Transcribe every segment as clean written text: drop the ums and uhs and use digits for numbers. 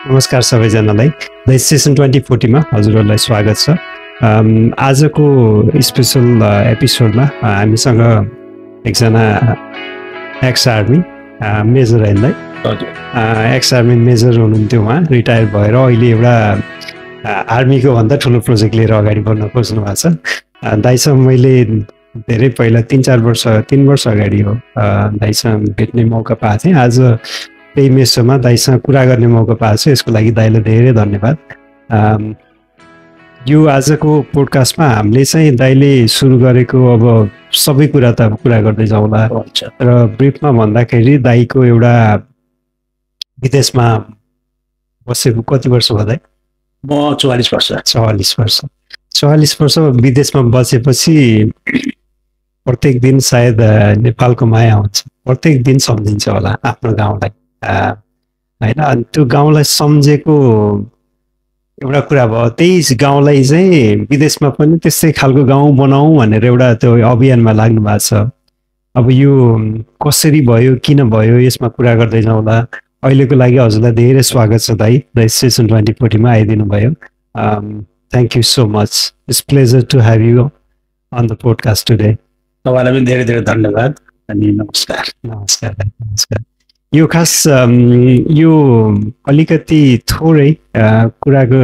नमस्कार सबैजनालाई the session 2040 मा हजुरहरूलाई स्वागत छ। आजको स्पेशल एपिसोडमा हामीसँग एकजना एक्स आर्मी मेजर हैनलाई एक्स आर्मी मेजर हुनुहुन्थ्यो। उहाँ रिटायर भएर अहिले एउटा आर्मीको भन्दा ठुलो प्रोजेक्ट लिएर अगाडि बढ्न खोज्नु भएको छ। दाइसँग मैले धेरै पहिला 3 वर्ष अगाडि हो दाइसँग भेट्ने मौका पाएको थिएँ। आज त्यही मेसोमा दाइसँग कुरा गर्ने मौका पाएको छु, यसको लागि दाइलाई धेरै धन्यवाद। यो आजको पोडकास्टमा हामीले चाहिँ दाइले सुरु गरेको अब सबै कुरा त अब कुरा गर्दै जाउँला र ब्रिफमा भन्दाखेरि दाइको एउटा विदेशमा बसेको कति वर्ष भयो दाइ? म 44 वर्ष। 44 वर्ष विदेशमा बसेपछि प्रत्येक दिन सायद नेपालको माया हुन्छ, प्रत्येक दिन सम्झिन्छ होला आफ्नो गाउँलाई होइन। अनि त्यो गाउँलाई सम्झेको एउटा कुरा भयो, त्यही गाउँलाई चाहिँ विदेशमा पनि त्यस्तै खालको गाउँ बनाऊ भनेर एउटा त्यो अभियानमा लाग्नु भएको छ। अब यो कसरी भयो, किन भयो, यसमा कुरा गर्दै जाउँदा अहिलेको लागि हजुरलाई धेरै स्वागत छ दाइ, द सेसन 2040 मा आइदिनु भयो। Thank you so much, it's pleasure to have you on the podcast today. तपाईँलाई पनि धेरै धेरै धन्यवाद अनि नमस्कार। नमस्कार। यो खास यो अलिकति थोरै कुराको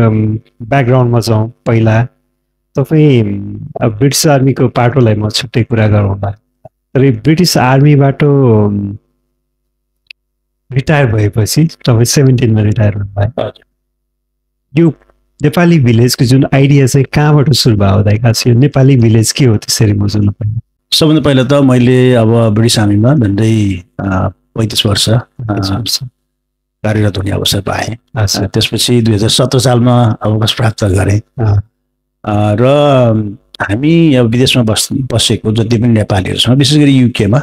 ब्याकग्राउन्डमा जाउँ। पहिला तपाईँ ब्रिटिस आर्मीको पाटोलाई म छुट्टै कुरा गरौँला, तर ब्रिटिस आर्मीबाट रिटायर भएपछि तपाईँ 17 मा रिटायर हुनुभयो। यो नेपाली भिलेजको जुन आइडिया चाहिँ कहाँबाट सुरु भयो दाइ? खास यो नेपाली भिलेज के हो त्यसरी बुझ्नु पर्ने? सबभन्दा पहिला त मैले अब ब्रिटिस आर्मीमा झन्डै 35 वर्ष कार्यरत हुने अवसर पाएँ। त्यसपछि 2017 सालमा अवकाश प्राप्त गरेँ र हामी अब विदेशमा बसेको जति पनि नेपालीहरू छौँ, विशेष गरी युकेमा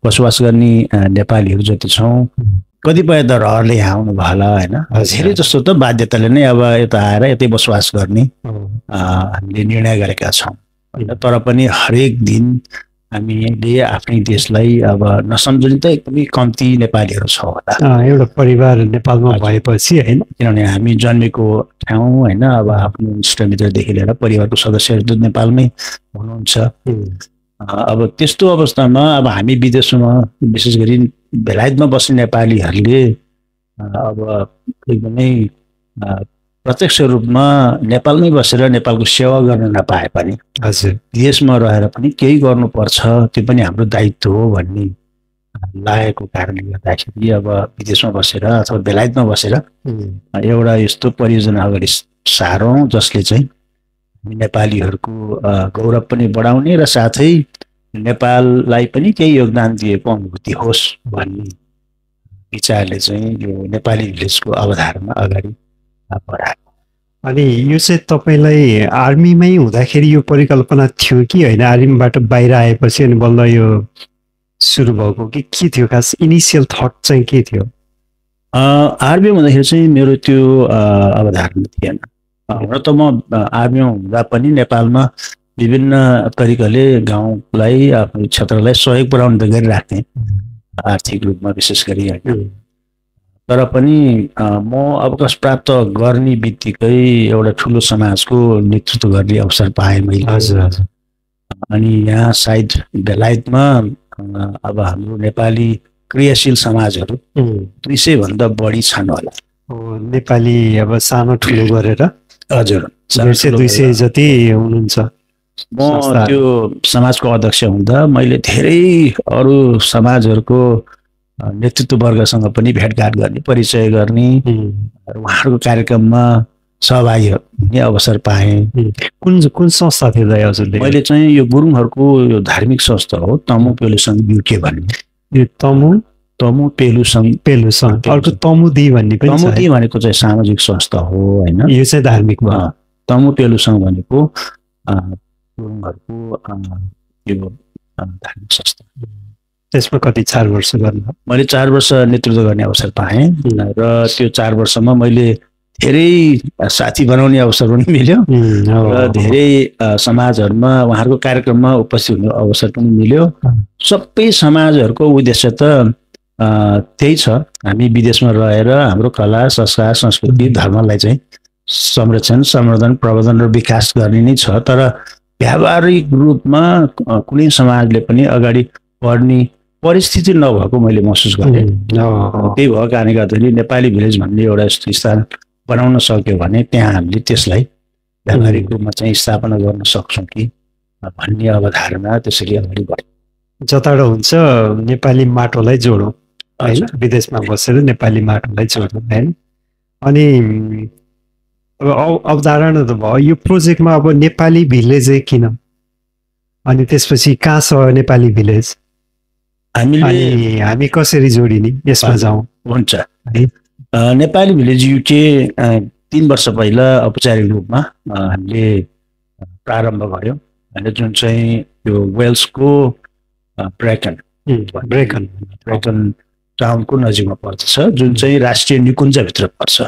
बसोबास गर्ने नेपालीहरू जति छौँ, कतिपय त रहरले यहाँ आउनु भयो होला होइन, धेरै जस्तो त बाध्यताले नै अब यता आएर यतै बसोबास गर्ने हामीले निर्णय गरेका छौँ होइन। तर पनि हरेक दिन हामीले आफ्नै देशलाई अब नसम्झने त एकदमै कम्ती नेपालीहरू छ होला। एउटा परिवार नेपालमा भएपछि होइन, किनभने हामी जन्मेको ठाउँ होइन, अब आफ्नो इष्टमित्रदेखि लिएर परिवारको सदस्यहरू नेपालमै हुनुहुन्छ। अब त्यस्तो अवस्थामा अब हामी विदेशमा विशेष गरी बेलायतमा बस्ने नेपालीहरूले अब एकदमै प्रत्यक्ष रूपमा नेपालमै बसेर नेपालको सेवा गर्न नपाए पनि विदेशमा रहेर पनि केही गर्नुपर्छ, त्यो पनि हाम्रो दायित्व हो भन्ने लागेको कारणले गर्दाखेरि अब विदेशमा बसेर अथवा बेलायतमा बसेर एउटा यस्तो परियोजना अगाडि सारौँ जसले चाहिँ नेपालीहरूको गौरव पनि बढाउने र साथै नेपाललाई पनि केही योगदान दिएको अनुभूति होस् भन्ने विचारले चाहिँ यो नेपाली भिलेजको अवधारणा अगाडि बढाएको। अनि यो चाहिँ तपाईँलाई आर्मीमै हुँदाखेरि यो परिकल्पना थियो कि होइन, आर्मीबाट बाहिर आएपछि अनि बल्ल यो सुरु भएको कि के थियो? खास इनिसियल थट चाहिँ के थियो? आर्मी हुँदाखेरि चाहिँ मेरो त्यो अवधारणा थिएन। हुन त म आर्मीमा हुँदा पनि नेपालमा विभिन्न तरिकाले गाउँलाई आफ्नो क्षेत्रलाई सहयोग पुर्याउने त गरिराख्थेँ, आर्थिक रूपमा विशेष गरी होइन। तर पनि म अवकाश प्राप्त गर्ने बित्तिकै एउटा ठुलो समाजको नेतृत्व गर्ने अवसर पाएँ मैले। अनि यहाँ सायद बेलायतमा अब हाम्रो नेपाली क्रियाशील समाजहरू 200 भन्दा बढी छन् होला। नेपाली अब सानो ठुलो गरेर हजुर 200 जति हुनुहुन्छ। म त्यो समाजको अध्यक्ष हुँदा मैले धेरै अरू समाजहरूको नेतृत्ववर्गसँग पनि भेटघाट गर्ने, परिचय गर्ने, उहाँहरूको कार्यक्रममा सहभागी हुने अवसर पाएँ। कुन संस्था थियो दाइ हजुरले? मैले चाहिँ यो गुरुङहरूको यो धार्मिक संस्था हो, तमु पेलु सङ्घ युके भन्ने। यो तमु पेलु सङ्घ अर्को तमुदी भन्ने पनि छ। तमुदी भनेको चाहिँ सामाजिक संस्था हो होइन, यो चाहिँ धार्मिक भयो। तमु पेलु सङ्घ भनेको गुरुङहरूको यो धार्मिक संस्था। त्यसमा कति 4 वर्ष गर्नु? मैले 4 वर्ष नेतृत्व गर्ने अवसर पाएँ र त्यो 4 वर्षमा मैले धेरै साथी बनाउने अवसर पनि मिल्यो र धेरै समाजहरूमा उहाँहरूको कार्यक्रममा उपस्थित हुने अवसर पनि मिल्यो। सबै समाजहरूको उद्देश्य त त्यही छ, हामी विदेशमा रहेर हाम्रो कला संस्कार संस्कृति धर्मलाई चाहिँ संरक्षण संवर्धन प्रवर्धन र विकास गर्ने नै छ। तर व्यावहारिक रूपमा कुनै समाजले पनि अगाडि बढ्ने परिस्थिति नभएको मैले महसुस गरेँ। त्यही भएको कारणले गर्दाखेरि नेपाली भिलेज भन्ने एउटा यस्तो स्थान बनाउन सक्यो भने त्यहाँ हामीले त्यसलाई व्यावहारिक रूपमा चाहिँ स्थापना गर्न सक्छौँ कि भन्ने अवधारणा त्यसरी अगाडि बढ्यो। जताबाट हुन्छ नेपाली माटोलाई जोडौँ होइन, विदेशमा बसेर नेपाली माटोलाई जोडौँ होइन। अनि अब अवधारणा त भयो, यो प्रोजेक्टमा अब नेपाली भिलेजै किन, अनि त्यसपछि कहाँ छ नेपाली भिलेज, हामी कसरी जोडिने यसमा जाउँ? हुन्छ है, नेपाली भिलेज युके 3 वर्ष पहिला औपचारिक रूपमा हामीले प्रारम्भ गर्यौँ होइन, जुन चाहिँ यो वेल्सको ब्रेकन टाउनको नजिकमा पर्दछ, जुन चाहिँ राष्ट्रिय निकुञ्जभित्र पर्छ।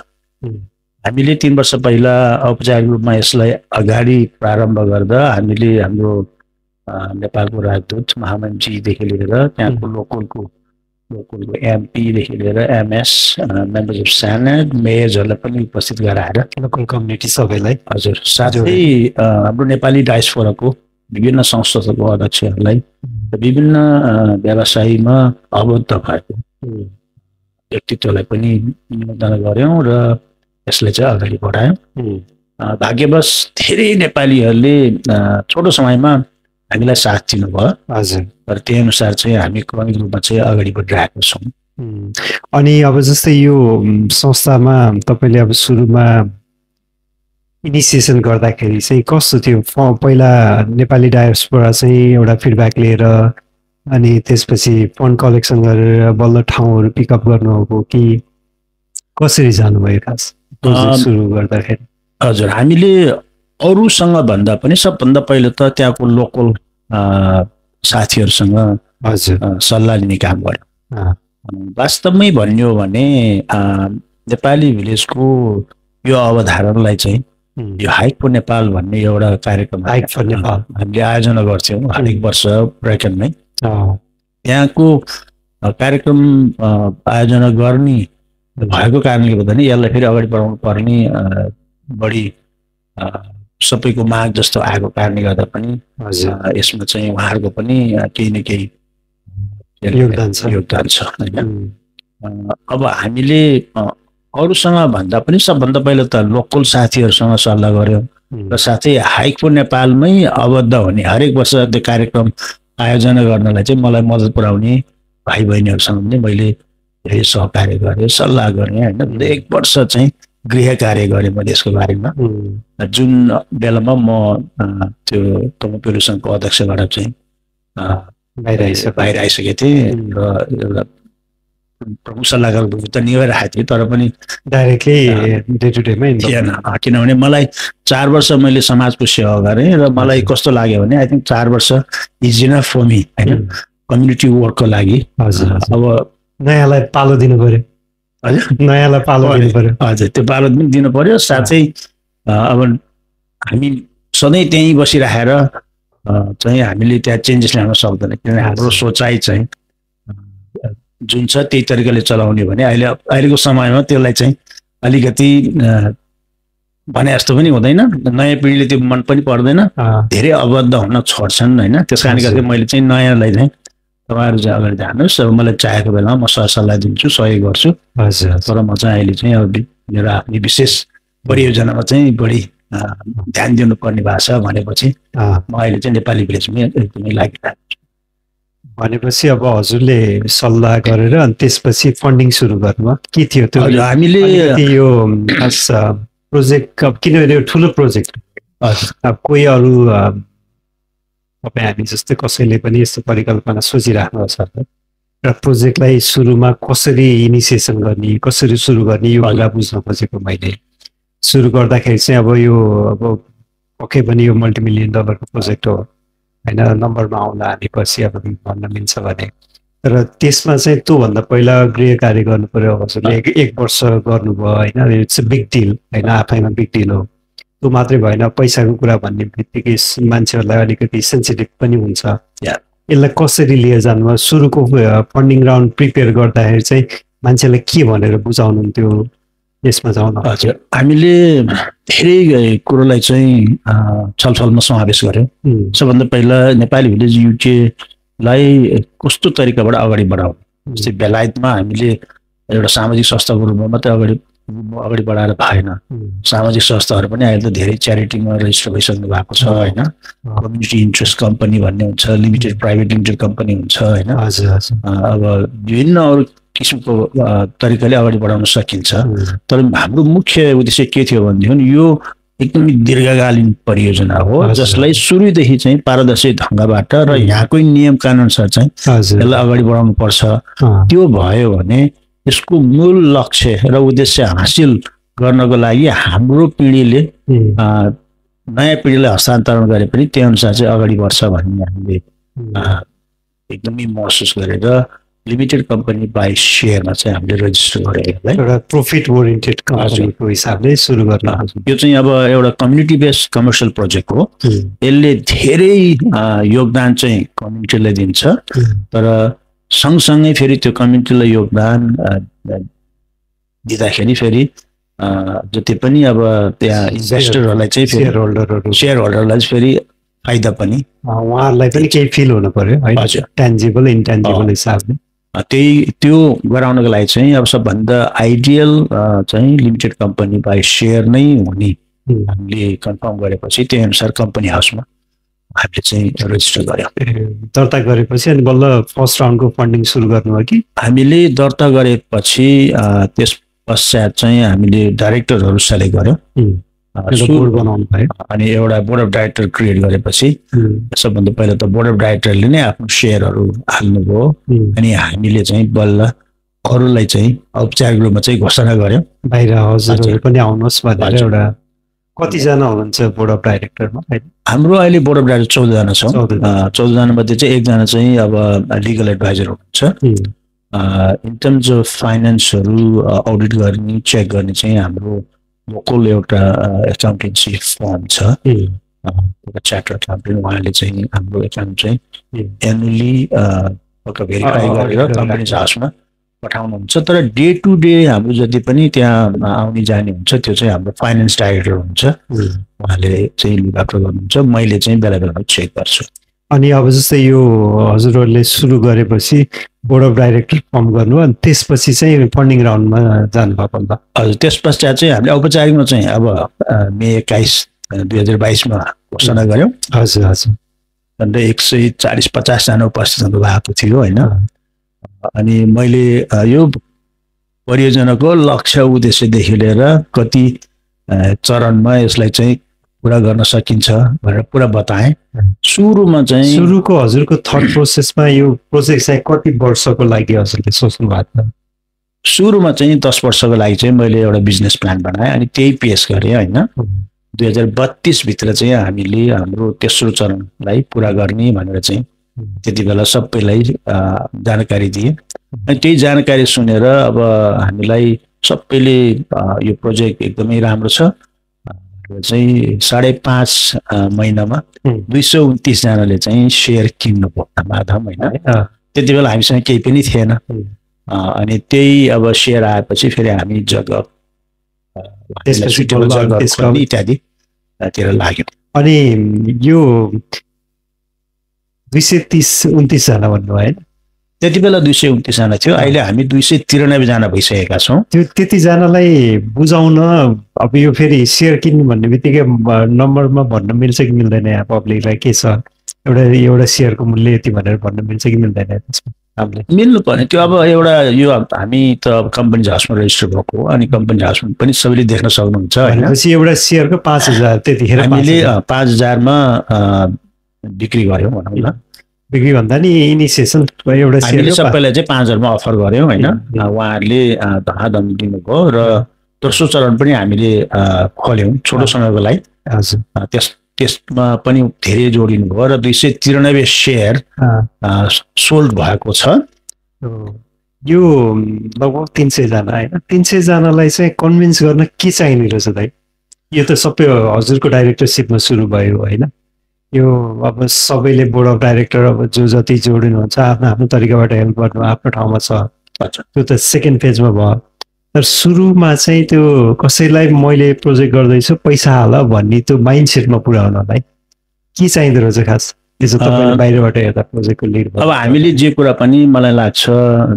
हामीले 3 वर्ष पहिला औपचारिक रूपमा यसलाई अगाडि प्रारम्भ गर्दा हामीले हाम्रो नेपालको राजदूत महामन्त्रीदेखि लिएर त्यहाँको लोकलको एमपीदेखि लिएर एमएस मेम्बर्स अफ सेनेट मेयर्सहरूलाई पनि उपस्थित गराएर लोकल कम्युनिटी सबैलाई, हजुर, साथै हाम्रो नेपाली डायस्पोराको विभिन्न संस्थाको अध्यक्षहरूलाई विभिन्न व्यवसायमा अवद्ध भएको व्यक्तित्वलाई पनि निमन्त्रणा गऱ्यौँ र यसलाई चाहिँ अगाडि बढायौँ। भाग्यवश धेरै नेपालीहरूले छोटो समयमा हामीलाई साथ दिनुभयो। हजुर, र त्यही अनुसार चाहिँ हामी क्रमिक रूपमा चाहिँ अगाडि बढिरहेका छौँ। अनि अब जस्तै यो संस्थामा तपाईँले अब सुरुमा इनिसिएसन गर्दाखेरि चाहिँ कस्तो थियो? पहिला नेपाली डायस्पोरा चाहिँ एउटा फिडब्याक लिएर अनि त्यसपछि फन्ड कलेक्सन गरेर बल्ल ठाउँहरू पिकअप गर्नुभएको कि कसरी जानुभयो खास सुरु गर्दाखेरि? हजुर, हामीले अरूसँग भन्दा पनि सबभन्दा पहिला त त्यहाँको लोकल साथीहरूसँग सल्लाह लिने काम गर्यो। वास्तवमै भन्यो भने नेपाली भिलेजको यो अवधारणालाई चाहिँ यो हाइक फर नेपाल भन्ने एउटा कार्यक्रम हामीले आयोजना गर्थ्यौँ हरेक वर्ष ब्रेकनमै। त्यहाँको कार्यक्रम आयोजना गर्ने भएको कारणले गर्दा नि यसलाई फेरि अगाडि बढाउनु पर्ने बढी सबैको माग जस्तो आएको कारणले गर्दा पनि यसमा चाहिँ उहाँहरूको पनि केही न केही योगदान छ होइन। अब हामीले अरूसँग भन्दा पनि सबभन्दा पहिला त लोकल साथीहरूसँग सल्लाह गऱ्यौँ र साथै हाइक फर नेपालमै आबद्ध हुने हरेक वर्ष त्यो कार्यक्रम आयोजना गर्नलाई चाहिँ मलाई मद्दत पुर्याउने भाइ बहिनीहरूसँग पनि मैले धेरै सहकार्य गरेँ, सल्लाह गरेँ होइन। 1 वर्ष चाहिँ गृह कार्य गरेँ मैले यसको बारेमा, जुन बेलामा म त्यो तमु पेरुसनको अध्यक्षबाट चाहिँ बाहिर आइसकेको थिएँ र एउटा प्रमुख सल्लाहकार त निभाइरहेको थिएँ, तर पनि डाइरेक्टली डे टु डेमै थिएन। किनभने मलाई 4 वर्ष मैले समाजको सेवा गरेँ र मलाई कस्तो लाग्यो भने आई थिङ्क 4 वर्ष इज इनफ फर मी होइन, कम्युनिटी वर्कको लागि। अब नयाँलाई पालो दिनु पर्यो, हजुर, नयाँलाई पालो दिनु पर्यो, हजुर, त्यो पालो पनि दिनु पर्यो। साथै अब हामी सधैँ त्यहीँ बसिराखेर चाहिँ हामीले त्यहाँ चेन्जेस ल्याउन सक्दैन, किनभने हाम्रो सोचाइ चाहिँ जुन छ त्यही तरिकाले चलाउने भने अहिलेको समयमा त्यसलाई चाहिँ अलिकति भने जस्तो पनि हुँदैन, नयाँ पिँढीले त्यो मन पनि पर्दैन, धेरै अबद्ध हुन छोड्छन् होइन। त्यस कारणले गर्दा मैले चाहिँ नयाँलाई चाहिँ तपाईँहरू चाहिँ अगाडि जानुहोस्, अब मलाई चाहेको बेलामा म सल्लाह दिन्छु, सहयोग गर्छु। तर म चाहिँ अहिले चाहिँ अब मेरो आफ्नै विशेष परियोजनामा चाहिँ बढी ध्यान दिनुपर्ने भएको छ भनेपछि म अहिले चाहिँ नेपाली भिलेजमै एकदमै लागिरहेको छु। भनेपछि अब हजुरले सल्लाह गरेर अनि त्यसपछि फन्डिङ सुरु गर्नुभयो के थियो त्यो? हामीले यो प्रोजेक्ट किनभने यो ठुलो प्रोजेक्ट, अब कोही अरू तपाईँ हामी जस्तै कसैले पनि यस्तो परिकल्पना सोचिराख्नु छ र प्रोजेक्टलाई सुरुमा कसरी इनिसिएसन गर्ने, कसरी सुरु गर्ने यो कुरा बुझ्न खोजेको मैले। सुरु गर्दाखेरि चाहिँ अब यो अब पक्कै पनि यो $multi-million प्रोजेक्ट हो होइन, नम्बरमा आउँदा हामी पछि अब भन्न मिल्छ भने। तर त्यसमा चाहिँ त्योभन्दा पहिला गृह कार्य गर्नु पर्यो। हजुरले 1 वर्ष गर्नुभयो होइन, इट्स अ बिग डिल होइन, आफैमा बिग डिल हो। त्यो मात्रै भएन, पैसाको कुरा भन्ने बित्तिकै मान्छेहरूलाई अलिकति सेन्सिटिभ पनि हुन्छ यसलाई कसरी लिएर जानुभयो सुरुको फन्डिङ राउन्ड प्रिपेयर गर्दाखेरि चाहिँ मान्छेलाई के भनेर बुझाउनुहुन्थ्यो यसमा जाउन? हजुर, हामीले धेरै कुरोलाई चाहिँ छलफलमा समावेश गर्यौँ। सबभन्दा पहिला नेपाली भिलेज युकेलाई कस्तो तरिकाबाट अगाडि बढाउनु। जस्तै बेलायतमा हामीले एउटा सामाजिक संस्थाको रूपमा मात्रै अगाडि बढाएर भएन, सामाजिक संस्थाहरू पनि अहिले त धेरै च्यारिटीमा रेजिस्टर भइसक्नु भएको छ होइन। कम्युनिटी इन्ट्रेस्ट कम्पनी भन्ने हुन्छ, लिमिटेड प्राइभेट लिमिटेड कम्पनी हुन्छ होइन। अब विभिन्न अरू किसिमको तरिकाले अगाडि बढाउन सकिन्छ। तर हाम्रो मुख्य उद्देश्य के थियो भनेदेखि यो एकदमै दीर्घकालीन परियोजना हो जसलाई सुरुदेखि चाहिँ पारदर्शी ढङ्गबाट र यहाँकै नियम कानुनअनुसार चाहिँ यसलाई अगाडि बढाउनु पर्छ। त्यो भयो भने यसको मूल लक्ष्य र उद्देश्य हासिल गर्नको लागि हाम्रो पिँढीले नयाँ पिँढीलाई हस्तान्तरण गरे पनि त्यही अनुसार चाहिँ अगाडि बढ्छ भन्ने हामीले एकदमै महसुस गरेर लिमिटेड कम्पनी बाई सेयरमा चाहिँ हामीले रेजिस्टर गरेको एउटा प्रॉफिट ओरिएन्टेड कम्पनीको हिसाबले सुरु गर्न। यो चाहिँ अब एउटा कम्युनिटी बेस्ड कमर्सियल प्रोजेक्ट हो। यसले धेरै योगदान चाहिँ कम्युनिटीलाई दिन्छ, तर सँगसँगै फेरि त्यो कम्युनिटीलाई योगदान दिँदाखेरि फेरि जति पनि अब त्यहाँ इन्भेस्टरहरूलाई चाहिँ सेयर होल्डरलाई फेरि फाइदा पनि उहाँहरूलाई पनि केही फिल हुनु पर्यो है। हजुर, ट्यान्जिबल इन्ट्यान्जिबल हिसाबले त्यो गराउनको लागि चाहिँ अब सबभन्दा आइडियल चाहिँ लिमिटेड कम्पनी बाई सेयर नै हुने हामीले कन्फर्म गरेपछि त्यही अनुसार कम्पनी हाउसमा हामीले चाहिँ रेजिस्टर गर्यौँ। दर्ता गरेपछि अनि बल्ल फर्स्ट राउन्डको फन्डिङ सुरु गर्नुभयो कि? हामीले दर्ता गरेपछि त्यस पश्चात चाहिँ हामीले डाइरेक्टरहरू सेलेक्ट गर्यौँ, बोर्ड बनाउनु भयो। अनि एउटा बोर्ड अफ डाइरेक्टर क्रिएट गरेपछि सबभन्दा पहिला त बोर्ड अफ डाइरेक्टरले नै आफ्नो सेयरहरू हाल्नुभयो। अनि हामीले चाहिँ बल्ल अरूलाई चाहिँ औपचारिक रूपमा चाहिँ घोषणा गर्यौँ, बाहिर हजुरहरू पनि आउनुहोस् भनेर। एउटा कतिजना हुनुहुन्छ बोर्ड अफ डाइरेक्टरमा? हाम्रो अहिले बोर्ड अफ डाइरेक्टर 14 जना छौँ। 14 जना मध्ये चाहिँ एकजना चाहिँ अब लिगल एडभाइजर हुनुहुन्छ। इन टर्म्स अफ फाइनेन्सहरू अडिट गर्ने चेक गर्ने चाहिँ हाम्रो लोकल एउटा एकाउन्टेन्सी फर्म छ, एउटा चार्टर एकाउन्टेन्ट, उहाँले चाहिँ हाम्रो एकाउन्ट चाहिँ एनुअली भेरिफाई गरेर कम्पनीज हाउसमा पठाउनुहुन्छ। तर डे टु डे हाम्रो जति पनि त्यहाँ आउने जाने हुन्छ त्यो चाहिँ हाम्रो फाइनेन्स डाइरेक्टर हुन्छ, उहाँले चाहिँ लुकाप्रो गर्नुहुन्छ, मैले चाहिँ बेला बेलामा चेक गर्छु। अनि अब जस्तै यो हजुरहरूले सुरु गरेपछि बोर्ड अफ डाइरेक्टर फर्म गर्नु अनि त्यसपछि चाहिँ फन्डिङ राउन्डमा जानुभएको त? हजुर, त्यस पश्चात चाहिँ हामीले औपचारिकमा चाहिँ अब मे 21, 2022मा घोषणा गऱ्यौँ। हजुर हजुर, अन्त 140-50 जना उपस्थित हुनु भएको थियो होइन। अनि मैले यो परियोजनाको लक्ष्य उद्देश्यदेखि लिएर कति चरणमा यसलाई चाहिँ पुरा गर्न सकिन्छ भनेर पुरा बताएँ। सुरुको हजुरको थट प्रोसेसमा यो प्रोजेक्ट चाहिँ कति वर्षको लागि हजुरले सोच्नु भएको छ? सुरुमा चाहिँ 10 वर्षको लागि चाहिँ मैले एउटा बिजनेस प्लान बनाएँ अनि त्यही पेस गरेँ होइन। 2032 भित्र चाहिँ हामीले हाम्रो तेस्रो चरणलाई पुरा गर्ने भनेर चाहिँ त्यति बेला सबैलाई जानकारी दिएँ। अनि त्यही जानकारी सुनेर अब हामीलाई सबैले यो प्रोजेक्ट एकदमै राम्रो छ चाहिँ 5.5 महिनामा 229 जनाले चाहिँ सेयर किन्नुभयो माधव होइन। त्यति बेला हामीसँग केही पनि थिएन। अनि त्यही अब सेयर आएपछि फेरि हामी जग्गा इत्यादितिर लाग्यौँ। अनि यो 230-29 जना भन्नुभयो होइन? त्यति बेला 229 जना थियो, अहिले हामी 293 जना भइसकेका छौँ। त्यो त्यतिजनालाई बुझाउन अब यो फेरि सेयर किन्नु भन्ने बित्तिकै नम्बरमा भन्न मिल्छ कि मिल्दैन? यहाँ पब्लिकलाई के छ एउटा सेयरको मूल्य यति भनेर भन्न मिल्छ कि मिल्दैन? त्यसमा मिल्नु पर्ने त्यो अब एउटा यो हामी त कम्पनी हाउसमा रेजिस्टर भएको अनि कम्पनी हाउसमा पनि सबैले देख्न सक्नुहुन्छ होइन। एउटा सेयरको 5000 त्यतिखेर हामीले 5000मा बिक्री गऱ्यौँ भनौँ न। बिक्री भन्दा नि इनिसिएसन एउटा सेयर सबैलाई चाहिँ 5000मा अफर गऱ्यौँ होइन। उहाँहरूले धमाधम दिनुभयो र दोस्रो चरण पनि हामीले खोल्यौँ छोटो समयको लागि। त्यसमा पनि धेरै जोडिनु भयो र 293 सेयर सोल्ड भएको छ। यो लगभग 300 जना होइन। 300 जनालाई चाहिँ कन्भिन्स गर्न के चाहिने रहेछ दाइ? यो त सबै हजुरको डाइरेक्टरसिपमा सुरु भयो होइन। यो अब सबैले बोर्ड अफ डाइरेक्टर अब जो जति जोडिनुहुन्छ आफ्नो आफ्नो तरिकाबाट हेल्प गर्नु आफ्नो ठाउँमा छ, त्यो त सेकेन्ड फेजमा भयो। तर सुरुमा चाहिँ त्यो कसैलाई मैले प्रोजेक्ट गर्दैछु पैसा हाल भन्ने त्यो माइन्ड सेटमा पुर्याउनलाई के चाहिँदो रहेछ खास? त्यसो तपाईँले बाहिरबाट हेर्दा प्रोजेक्टको लिड? अब हामीले जे कुरा पनि मलाई लाग्छ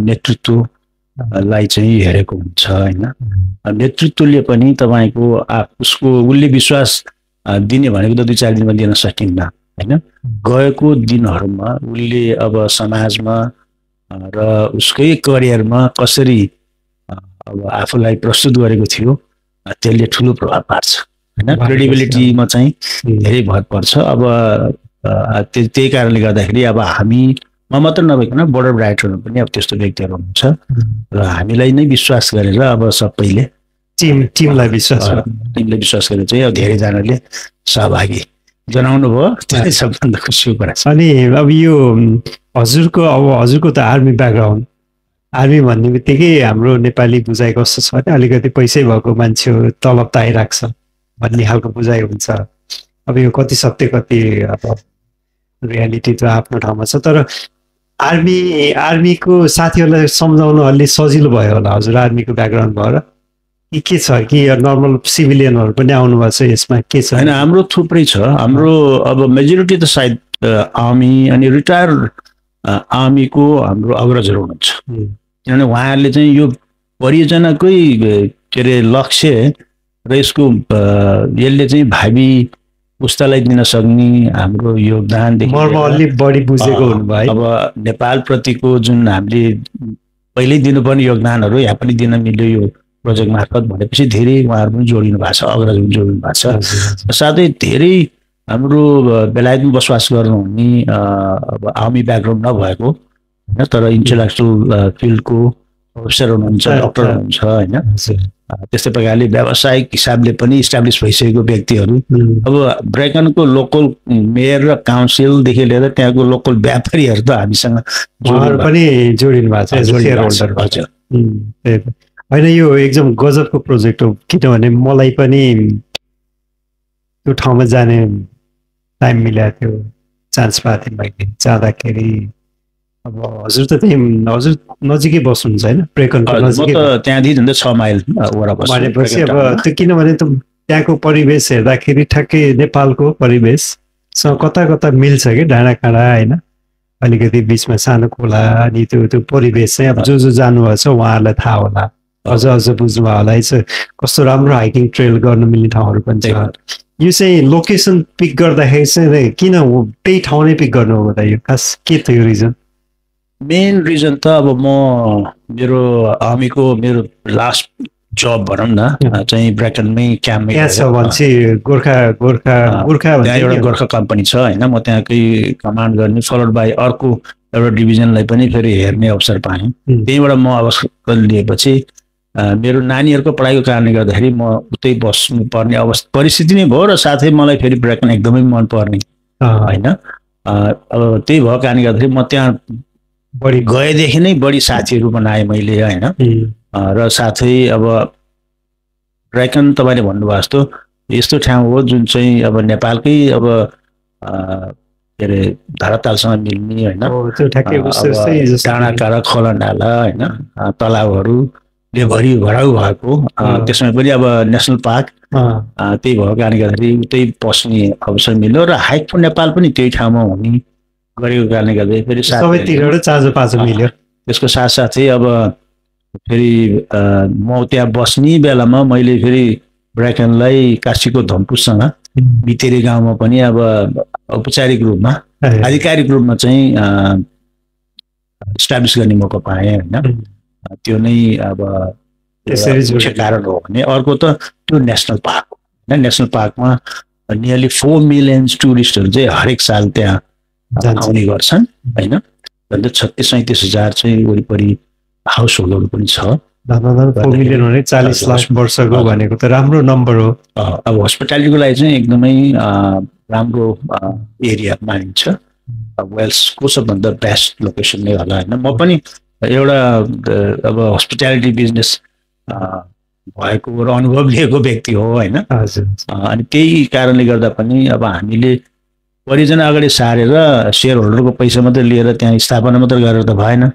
नेतृत्वलाई चाहिँ हेरेको हुन्छ होइन। नेतृत्वले पनि तपाईँको उसको उसले विश्वास दिने भनेको त 2-4 दिनमा दिन सकिन्न होइन। गएको दिनहरूमा उसले अब समाजमा र उसकै करियरमा कसरी अब आफूलाई प्रस्तुत गरेको थियो त्यसले ठुलो प्रभाव पार्छ होइन। क्रेडिबिलिटीमा चाहिँ धेरै भर पर्छ। अब त्यही कारणले गर्दाखेरि अब हामीमा मात्र नभइकन बोर्ड अफ डाइरेक्टरमा पनि अब त्यस्तो व्यक्तिहरू हुनुहुन्छ र हामीलाई नै विश्वास गरेर अब सबैले टिमलाई विश्वास गरेर चाहिँ अब धेरैजनाले सहभागी जनाउनु भयो। त्यसले सबभन्दा खुसीको कुरा छ। अनि अब यो हजुरको त आर्मी ब्याकग्राउन्ड, आर्मी भन्ने बित्तिकै हाम्रो नेपाली बुझाइ कस्तो छ भने अलिकति पैसै भएको मान्छे तलब त आइरहेको छ भन्ने खालको बुझाइ हुन्छ। अब यो कति सत्य कति अब रियालिटी त आफ्नो ठाउँमा छ। तर आर्मीको साथीहरूलाई सम्झाउनु अलि सजिलो भयो होला हजुर आर्मीको ब्याकग्राउन्ड भएर के छ कि नर्मल सिभिलियनहरू पनि आउनु भएको छ यसमा के छ? होइन हाम्रो थुप्रै छ। हाम्रो अब मेजोरिटी त सायद आर्मी अनि रिटायर आर्मीको हाम्रो अग्रजहरू हुनुहुन्छ किनभने उहाँहरूले चाहिँ यो परियोजनाकै के अरे लक्ष्य र यसको यसले चाहिँ भावी पुस्तालाई दिन सक्ने हाम्रो योगदानदेखि अलिक बढी बुझेको हुनुभयो। अब नेपाल प्रतिको जुन हामीले पहिल्यै दिनुपर्ने योगदानहरू यहाँ पनि दिन मिल्यो यो प्रोजेक्ट मार्फत भनेपछि धेरै उहाँहरू पनि जोडिनु भएको छ, अग्रज पनि जोडिनु भएको छ। साथै धेरै हाम्रो बेलायतमा बसोबास गर्नुहुने अब आर्मी ब्याकग्राउन्ड नभएको होइन तर इन्टेलेक्चुअल फिल्डको प्रोफेसर हुनुहुन्छ, डक्टर हुनुहुन्छ होइन। त्यस्तै प्रकारले व्यावसायिक हिसाबले पनि इस्टाब्लिस भइसकेको व्यक्तिहरू अब ब्रेकनको लोकल मेयर र काउन्सिलदेखि लिएर त्यहाँको लोकल व्यापारीहरू त हामीसँग पनि जोडिनु भएको छ। होइन यो एकदम गजबको प्रोजेक्ट हो किनभने मलाई पनि त्यो ठाउँमा जाने टाइम मिलाएको थियो, चान्स पाएको थिएँ मैले जाँदाखेरि। अब हजुर त त्यही हजुर नजिकै बस्नुहुन्छ होइन ब्रेकनको नजिकै? त्यहाँदेखि झन्डै 6 माइल भनेपछि अब त्यो किनभने त त्यहाँको परिवेश हेर्दाखेरि ठ्याक्कै नेपालको परिवेशसँग कता कता मिल्छ कि डाँडाकाँडा होइन, अलिकति बिचमा सानो खोला अनि त्यो परिवेश चाहिँ अब जो जानुभएको छ उहाँहरूलाई थाहा होला, अझ बुझ्नुभयो होला कस्तो राम्रो हाइकिङ ट्रेल गर्न मिल्ने ठाउँहरू पनि छ। यो चाहिँ लोकेसन पिक गर्दाखेरि चाहिँ किन त्यही ठाउँ नै पिक गर्नु हो त? यो खास के थियो रिजन? मेन रिजन त अब म मेरो आर्मीको मेरो लास्ट जब भनौँ न चाहिँ ब्रेकनमै क्याम्पमै गोर्खा कम्पनी छ होइन। म त्यहाँकै कमान्ड गर्ने फलोड बाई अर्को एउटा डिभिजनलाई पनि फेरि हेर्ने अवसर पाएँ। त्यहीँबाट म अवसर लिएपछि मेरो नानीहरूको पढाइको कारणले गर्दाखेरि म उतै बस्नु पर्ने परिस्थिति नै भयो र साथै मलाई फेरि ब्रेकन एकदमै मनपर्ने होइन। अब त्यही भएको कारणले गर्दाखेरि म त्यहाँ गएदेखि नै बढी साथीहरू बनाएँ मैले होइन। र साथै अब ब्रेकन तपाईँले भन्नुभयो जस्तो यस्तो ठाउँ हो जुन चाहिँ अब नेपालकै अब के अरे धरातालसँग मिल्ने होइन, डाँडाकाँडा खोलानाला होइन तलाउहरूले भराउ भएको, त्यसमा पनि अब नेसनल पार्क त्यही भएको कारणले गर्दाखेरि उतै पस्ने अवसर मिल्यो र हाइक फर नेपाल पनि त्यही ठाउँमा हुने गरेको कारणले गर्दा फेरि मिल्यो। त्यसको साथसाथै अब फेरि म त्यहाँ बस्ने बेलामा मैले फेरि ब्रेकनलाई काशीको धम्पुसँग भितेरी गाउँमा पनि अब औपचारिक रूपमा आधिकारिक रूपमा चाहिँ इस्टाब्लिस गर्ने मौका पाएँ होइन। त्यो नै अब मुख्य कारण हो भने अर्को त त्यो नेसनल पार्क हो होइन। नेसनल पार्कमा नियरली 4 मिलियन टुरिस्टहरू चाहिँ हरेक साल त्यहाँ आउने गर्छन् होइन। झन्डै 36-37 हजार चाहिँ वरिपरि हाउस होल्डहरू पनि छ। 4 मिलियन भने 40 लाख वर्षको भनेको त राम्रो नम्बर हो। अब हस्पिटालिटीको लागि चाहिँ एकदमै राम्रो एरिया मानिन्छ। वेल्सको सबभन्दा बेस्ट लोकेसन नै होला होइन। म पनि एउटा अब हस्पिटालिटी बिजनेस भएको र अनुभव लिएको व्यक्ति हो होइन। अनि त्यही कारणले गर्दा पनि अब हामीले परियोजना अगाडि सारेर सेयर होल्डरको पैसा मात्रै लिएर त्यहाँ स्थापना मात्रै गरेर त भएन,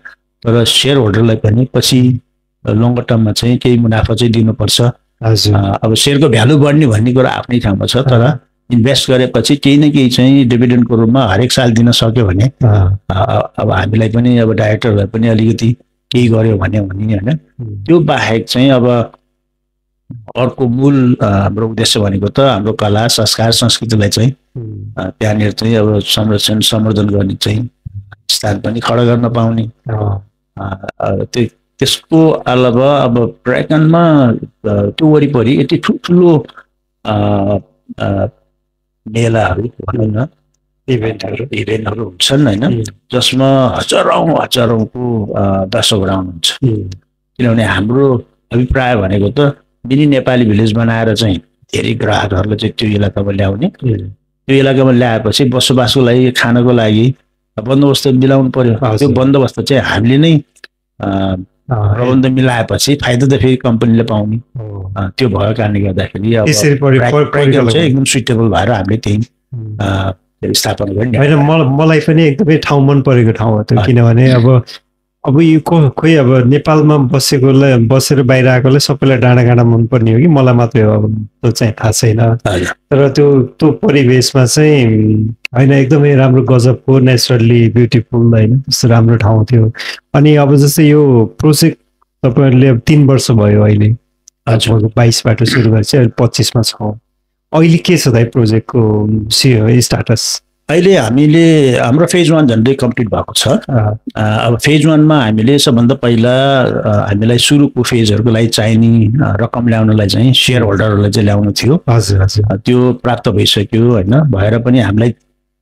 तर सेयर होल्डरलाई पनि पछि लङ्गर टर्ममा चाहिँ केही मुनाफा चाहिँ दिनुपर्छ। अब सेयरको भ्यालु बढ्ने भन्ने कुरा आफ्नै ठाउँमा छ, तर इन्भेस्ट गरेपछि केही न केही चाहिँ डिभिडेन्डको रूपमा हरेक साल दिन सक्यो भने अब हामीलाई पनि अब डाइरेक्टरलाई पनि अलिकति केही गर्यो भने होइन। त्यो बाहेक चाहिँ अब अर्को मूल हाम्रो उद्देश्य भनेको त हाम्रो कला संस्कार संस्कृतिलाई चाहिँ त्यहाँनिर चाहिँ अब संरक्षण सम्वर्धन गर्ने चाहिँ स्थान पनि खडा गर्न पाउने। त्यसको अलावा अब ड्रागनमा त्यो वरिपरि यति ठुल्ठुलो मेलाहरू भनौँ न इभेन्टहरू हुन्छन् होइन, जसमा हजारौँको दर्शकहरू आउनुहुन्छ। किनभने हाम्रो अभिप्राय भनेको त मिनी नेपाली भिलेज बनाएर चाहिँ धेरै ग्राहकहरूलाई चाहिँ त्यो इलाकामा ल्याउने, त्यो इलाकामा ल्याएपछि बसोबासको लागि खानको लागि बन्दोबस्त मिलाउनु पर्यो। त्यो बन्दोबस्त चाहिँ हामीले नै प्रबन्ध मिलाएपछि फाइदा त फेरि कम्पनीले पाउने। त्यो भएको कारणले गर्दाखेरि अब चाहिँ एकदम सुइटेबल भएर हामीले त्यही स्थापना गर्ने। होइन, मलाई पनि एकदमै ठाउँ मन परेको ठाउँ हो त्यो, किनभने अब यो खोइ अब नेपालमा बसेर बाहिर आएकोलाई सबैलाई डाँडा काँडा मनपर्ने हो कि मलाई मात्रै हो, अब त्यो चाहिँ थाहा छैन। तर त्यो परिवेशमा चाहिँ होइन एकदमै राम्रो गजबको नेचुरल्ली ब्युटिफुल होइन, त्यस्तो राम्रो ठाउँ थियो। अनि अब जस्तै यो प्रोजेक्ट तपाईँहरूले अब 3 वर्ष भयो अहिले, 22बाट सुरु गरेर चाहिँ 25मा छौँ। अहिले के छ त प्रोजेक्टको स्टाटस? अहिले हामीले हाम्रो फेज 1 झन्डै कम्प्लिट भएको छ। अब फेज 1मा हामीले सबभन्दा पहिला हामीलाई सुरुको फेजहरूको लागि चाहिने रकम ल्याउनलाई चाहिँ सेयर होल्डरहरूलाई चाहिँ ल्याउनु थियो। त्यो प्राप्त भइसक्यो होइन, भएर पनि हामीलाई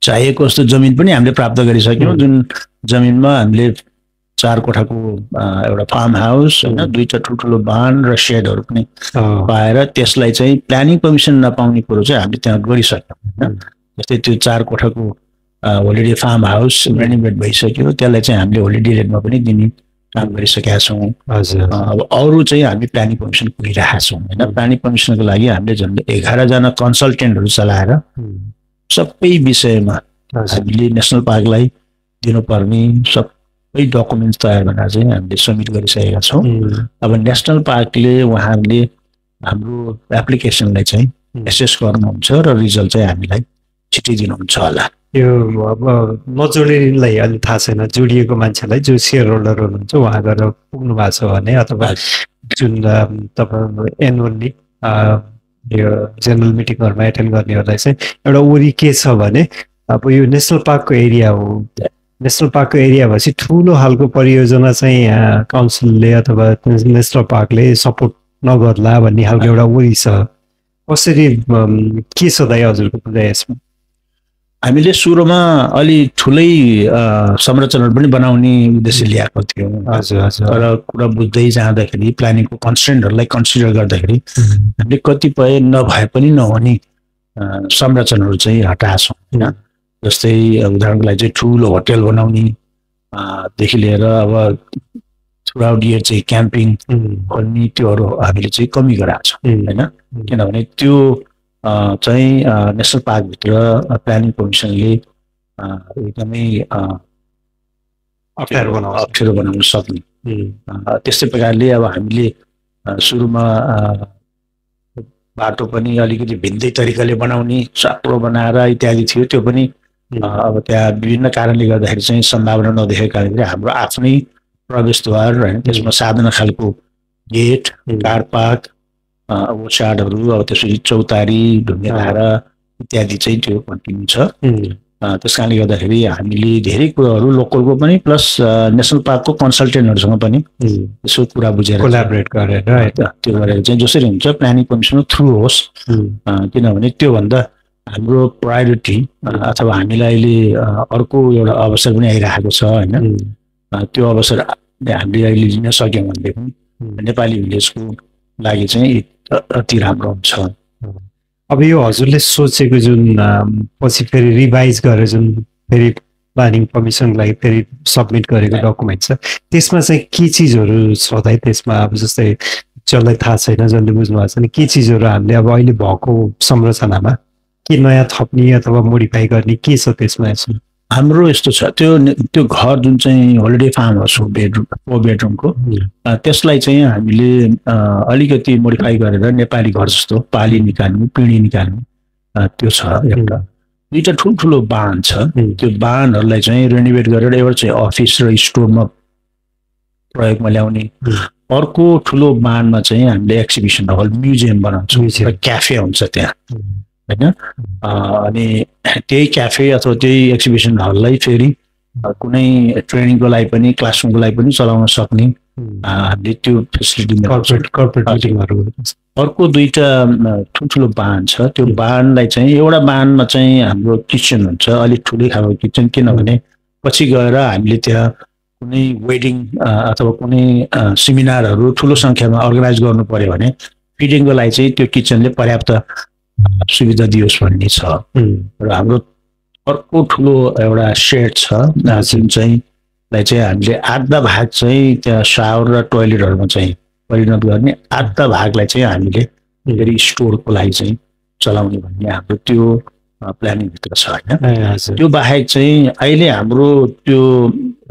चाहिएको जस्तो जमिन पनि हामीले प्राप्त गरिसक्यौँ, जुन जमिनमा हामीले 4 कोठाको एउटा फार्म हाउस होइन, 2टा ठुल्ठुलो बान र सेडहरू पनि पाएर त्यसलाई चाहिँ प्लानिङ पर्मिसन नपाउने कुरो चाहिँ हामीले त्यहाँ गरिसक्यौँ होइन। जस्तै त्यो 4 कोठाको होलिडे फार्म हाउस रेनोभेट भइसक्यो, त्यसलाई चाहिँ हामीले होलिडे रेटमा पनि दिने काम गरिसकेका छौँ। अब अरू चाहिँ हामी प्लानिङ पर्मिसन पुगिरहेका छौँ होइन। प्लानिङ पर्मिसनको लागि हामीले झन्डै 11 जना कन्सल्टेन्टहरू चलाएर सबै विषयमा हामीले नेसनल पार्कलाई दिनुपर्ने सबै डकुमेन्ट्स तयार गरेर चाहिँ हामीले सब्मिट गरिसकेका छौँ। अब नेसनल पार्कले उहाँहरूले हाम्रो एप्लिकेसनलाई चाहिँ एसेस गर्नुहुन्छ र रिजल्ट चाहिँ हामीलाई छिटै दिनुहुन्छ होला। यो अब नजोडिनेलाई अलि थाहा छैन, जोडिएको मान्छेलाई जो सेयर होल्डर हुनुहुन्छ उहाँ गएर पुग्नु भएको छ भने, अथवा जुन तपाईँ एनुअल्ली यो जेनरल मिटिङहरूमा एटेन्ड गर्नेहरूलाई चाहिँ एउटा वरि के छ भने, अब यो नेसनल पार्कको एरिया हो, नेसनल पार्कको एरिया भएपछि ठुलो खालको परियोजना चाहिँ काउन्सिलले अथवा नेसनल पार्कले सपोर्ट नगर्ला भन्ने खालको एउटा वरि छ। कसरी के छ दाइ हजुरको प्रयासमा? हामीले सुरुमा अलि ठुलै संरचनाहरू पनि बनाउने उद्देश्य ल्याएको थियौँ। तर कुरा बुझ्दै जाँदाखेरि प्लानिङको कन्स्ट्रेन्टहरूलाई कन्सिडर गर्दाखेरि हामीले कतिपय नभए पनि नहुने संरचनाहरू चाहिँ हटाएछौँ होइन। जस्तै उदाहरणको लागि चाहिँ ठुलो होटल बनाउने देखि लिएर अब थ्रुआउट इयर चाहिँ क्याम्पिङ खोल्ने त्योहरू हामीले चाहिँ कमी गराएको छौँ होइन। किनभने त्यो चाहिँ नेसनल पार्कभित्र प्लानिङ पर्मिसनले एकदमै अप्ठ्यारो बनाउन सक्ने। त्यस्तै प्रकारले अब हामीले सुरुमा बाटो पनि अलिकति भिन्दै तरिकाले बनाउने, साँक्लो बनाएर इत्यादि थियो। त्यो पनि अब त्यहाँ विभिन्न कारणले गर्दाखेरि चाहिँ सम्भावना नदेखेको कारणले हाम्रो आफ्नै प्रवेशद्वार होइन, त्यसमा साधना खालको गेट, कार पार्क, ओछाडहरू, अब त्यसपछि चौतारी, ढुङ्गे धारा इत्यादि चाहिँ त्यो कन्टिन्यू छ। त्यस कारणले गर्दाखेरि हामीले धेरै कुराहरू लोकलको पनि प्लस नेसनल पार्कको कन्सल्टेन्टहरूसँग पनि यसो कुरा बुझेर कोलाबोरेट गरेर त्यो गरेर चाहिँ जसरी हुन्छ प्लानिङ पर्मिसन थ्रु होस्। किनभने त्योभन्दा हाम्रो प्रायोरिटी अथवा हामीलाई अहिले अर्को एउटा अवसर पनि आइरहेको छ होइन। त्यो अवसर हामीले अहिले लिन सक्यौँ भनेदेखि नेपाली भिलेजको लागि चाहिँ अति राम्रो हुन्छ। अब यो हजुरले सोचेको जुन पछि फेरि रिभाइज गरेर जुन फेरि प्लानिङ पर्मिसनको लागि फेरि सबमिट गरेको डकुमेन्ट छ, त्यसमा चाहिँ के चिजहरू छ त? त्यसमा अब जस्तै जसलाई थाहा छैन, जसले बुझ्नु भएको छैन, के चिजहरू हामीले अब अहिले भएको संरचनामा के नयाँ थप्ने अथवा मोडिफाई गर्ने के छ त्यसमा? हाम्रो यस्तो छ, त्यो घर जुन चाहिँ होलिडे फार्म हाउस हो, फोर बेडरुमको, त्यसलाई चाहिँ हामीले अलिकति मोडिफाई गरेर नेपाली घर जस्तो पाली निकाल्नु, पिँढी निकाल्नु, त्यो छ एउटा। दुईवटा ठुल्ठुलो बान छ, त्यो बानहरूलाई चाहिँ रेनोभेट गरेर एउटा चाहिँ अफिस र स्टोरमा प्रयोगमा ल्याउने, अर्को ठुलो बानमा चाहिँ हामीले एक्जिबिसन हल, म्युजियम बनाउँछौँ र क्याफे हुन्छ त्यहाँ होइन। अनि त्यही क्याफे अथवा त्यही एक्जिबिसन हललाई फेरि कुनै ट्रेनिङको लागि पनि, क्लासरुमको लागि पनि चलाउन सक्ने हामीले त्यो फेसिलिटी। अर्को दुईवटा ठुल्ठुलो बान छ, त्यो बानलाई चाहिँ एउटा बानमा चाहिँ हाम्रो किचन हुन्छ, अलिक ठुलै खालको किचन, किनभने पछि गएर हामीले त्यहाँ कुनै वेडिङ अथवा कुनै सेमिनारहरू ठुलो सङ्ख्यामा अर्गनाइज गर्नु पर्यो भने फिडिङको लागि चाहिँ त्यो किचनले पर्याप्त सुविधा दियोस् भन्ने छ। र हाम्रो अर्को ठुलो एउटा सेड छ जुन चाहिँ हामीले आधा भाग चाहिँ त्यहाँ सावर र टोयलेटहरूमा चाहिँ परिणत गर्ने, आधा भागलाई चाहिँ हामीले फेरि स्टोरको लागि चाहिँ चलाउने भन्ने हाम्रो त्यो प्लानिङभित्र छ होइन। त्यो बाहेक चाहिँ अहिले हाम्रो त्यो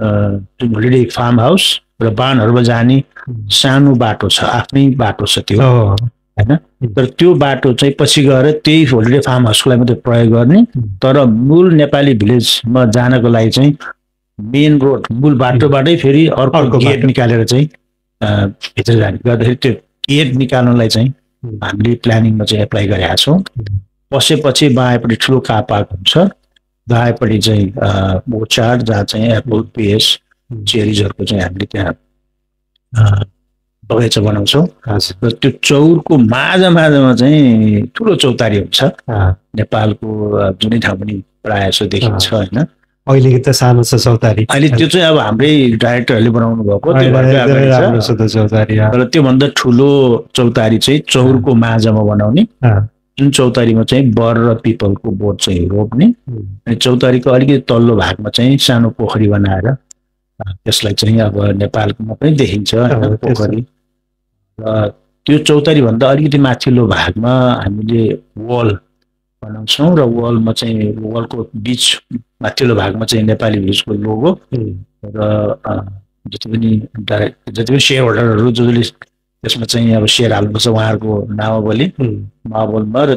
होलिडे फार्म हाउस र बानहरूमा जाने सानो बाटो छ, आफ्नै बाटो छ त्यो होइन। तर त्यो बाटो चाहिँ पछि गएर त्यही होलिडे फार्म हाउसको लागि मात्रै प्रयोग गर्ने, तर मूल नेपाली भिलेजमा जानको लागि चाहिँ मेन रोड मूल बाटोबाटै फेरि अर्को गेट निकालेर चाहिँ भित्र जाने गर्दाखेरि त्यो गेट निकाल्नलाई चाहिँ हामीले प्लानिङमा चाहिँ एप्लाई गरेका छौँ। पसेपछि बायाँपट्टि ठुलो कार पार्क हुन्छ, दायाँपट्टि चाहिँ मोचार जहाँ चाहिँ एप्पल, पेस, चेरिजहरूको चाहिँ हामीले त्यहाँ बगैँचा बनाउँछौँ। र त्यो चौरको माझमा चाहिँ ठुलो चौतारी हुन्छ, नेपालको जुनै ठाउँ पनि प्रायः जसो देखिन्छ होइन। अहिले त सानो छ चौतारी, अहिले त्यो चाहिँ अब हाम्रै डाइरेक्टरहरूले बनाउनु भएको, तर त्योभन्दा ठुलो चौतारी चाहिँ चौरको माझमा बनाउने, जुन चौतारीमा चाहिँ बर र पिपलको बोट चाहिँ रोप्ने, अनि चौतारीको अलिकति तल्लो भागमा चाहिँ सानो पोखरी बनाएर त्यसलाई चाहिँ अब नेपालमा पनि देखिन्छ पोखरी। र त्यो चौतारीभन्दा अलिकति माथिल्लो भागमा हामीले वल बनाउँछौँ र वलमा चाहिँ वलको बिच माथिल्लो भागमा चाहिँ नेपाली भिलेजको लोगो र जति पनि सेयर होल्डरहरू जसले त्यसमा चाहिँ अब सेयर हाल्नुपर्छ उहाँहरूको नामावली मावलमा। र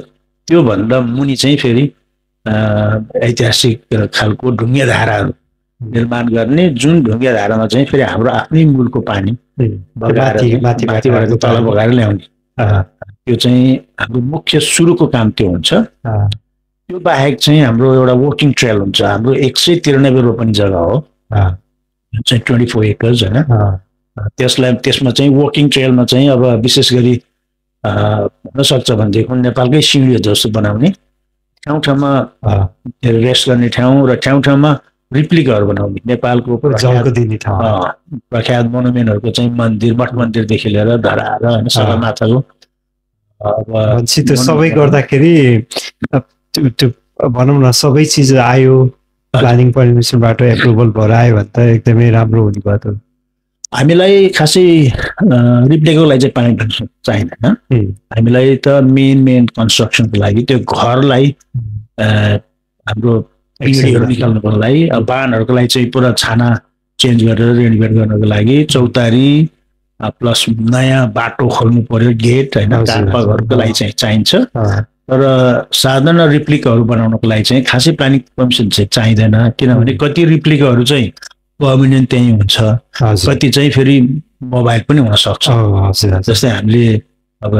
त्योभन्दा मुनि चाहिँ फेरि ऐतिहासिक खालको ढुङ्गे धाराहरू निर्माण गर्ने, जुन ढुङ्गे धारामा चाहिँ फेरि हाम्रो आफ्नै मूलको पानी माथिबाट तल बगाएर ल्याउने, त्यो चाहिँ हाम्रो मुख्य सुरुको काम त्यो हुन्छ। त्यो बाहेक चाहिँ हाम्रो एउटा वर्किङ ट्रेल हुन्छ, हाम्रो 193 रोपनी जग्गा हो चाहिँ 24 एकर्स होइन। त्यसमा चाहिँ वर्किङ ट्रेलमा चाहिँ अब विशेष गरी हुन सक्छ भनेदेखि नेपालकै सिँढी जस्तो बनाउने, ठाउँमा रेस्ट गर्ने ठाउँ र ठाउँमा रिप्लिकाहरू बनाउने, नेपालको प्रख्यात मोनुमेन्टहरूको चाहिँ मन्दिर, मठ मन्दिरदेखि लिएर धराएर होइन सगरमाथाको त्यो सबै गर्दाखेरि भनौँ न सबै चिज आयो, प्लानिङ पर्मिसनबाट एप्रुभल भएर आयो भने त एकदमै राम्रो हुने भयो त। हामीलाई खासै रिप्लेको लागि चाहिँ पानी चाहिँदैन, हामीलाई त मेन कन्स्ट्रक्सनको लागि त्यो घरलाई हाम्रो पिँढीहरू निकाल्नुको लागि, बानहरूको लागि चाहिँ पुरा छाना चेन्ज गरेर रेनोभेट गर्नको लागि चौतारी प्लस नयाँ बाटो खोल्नु पर्यो, गेट होइन, कारपार्कहरूको लागि चाहिँ चाहिन्छ। तर साधारण रिप्लिकाहरू बनाउनको लागि चाहिँ खासै प्लानिङ पर्मिसन चाहिँ चाहिँदैन, किनभने कति रिप्लिकाहरू चाहिँ पर्मिनेन्ट त्यहीँ हुन्छ, कति चाहिँ फेरि मोबाइल पनि हुनसक्छ। जस्तै हामीले अब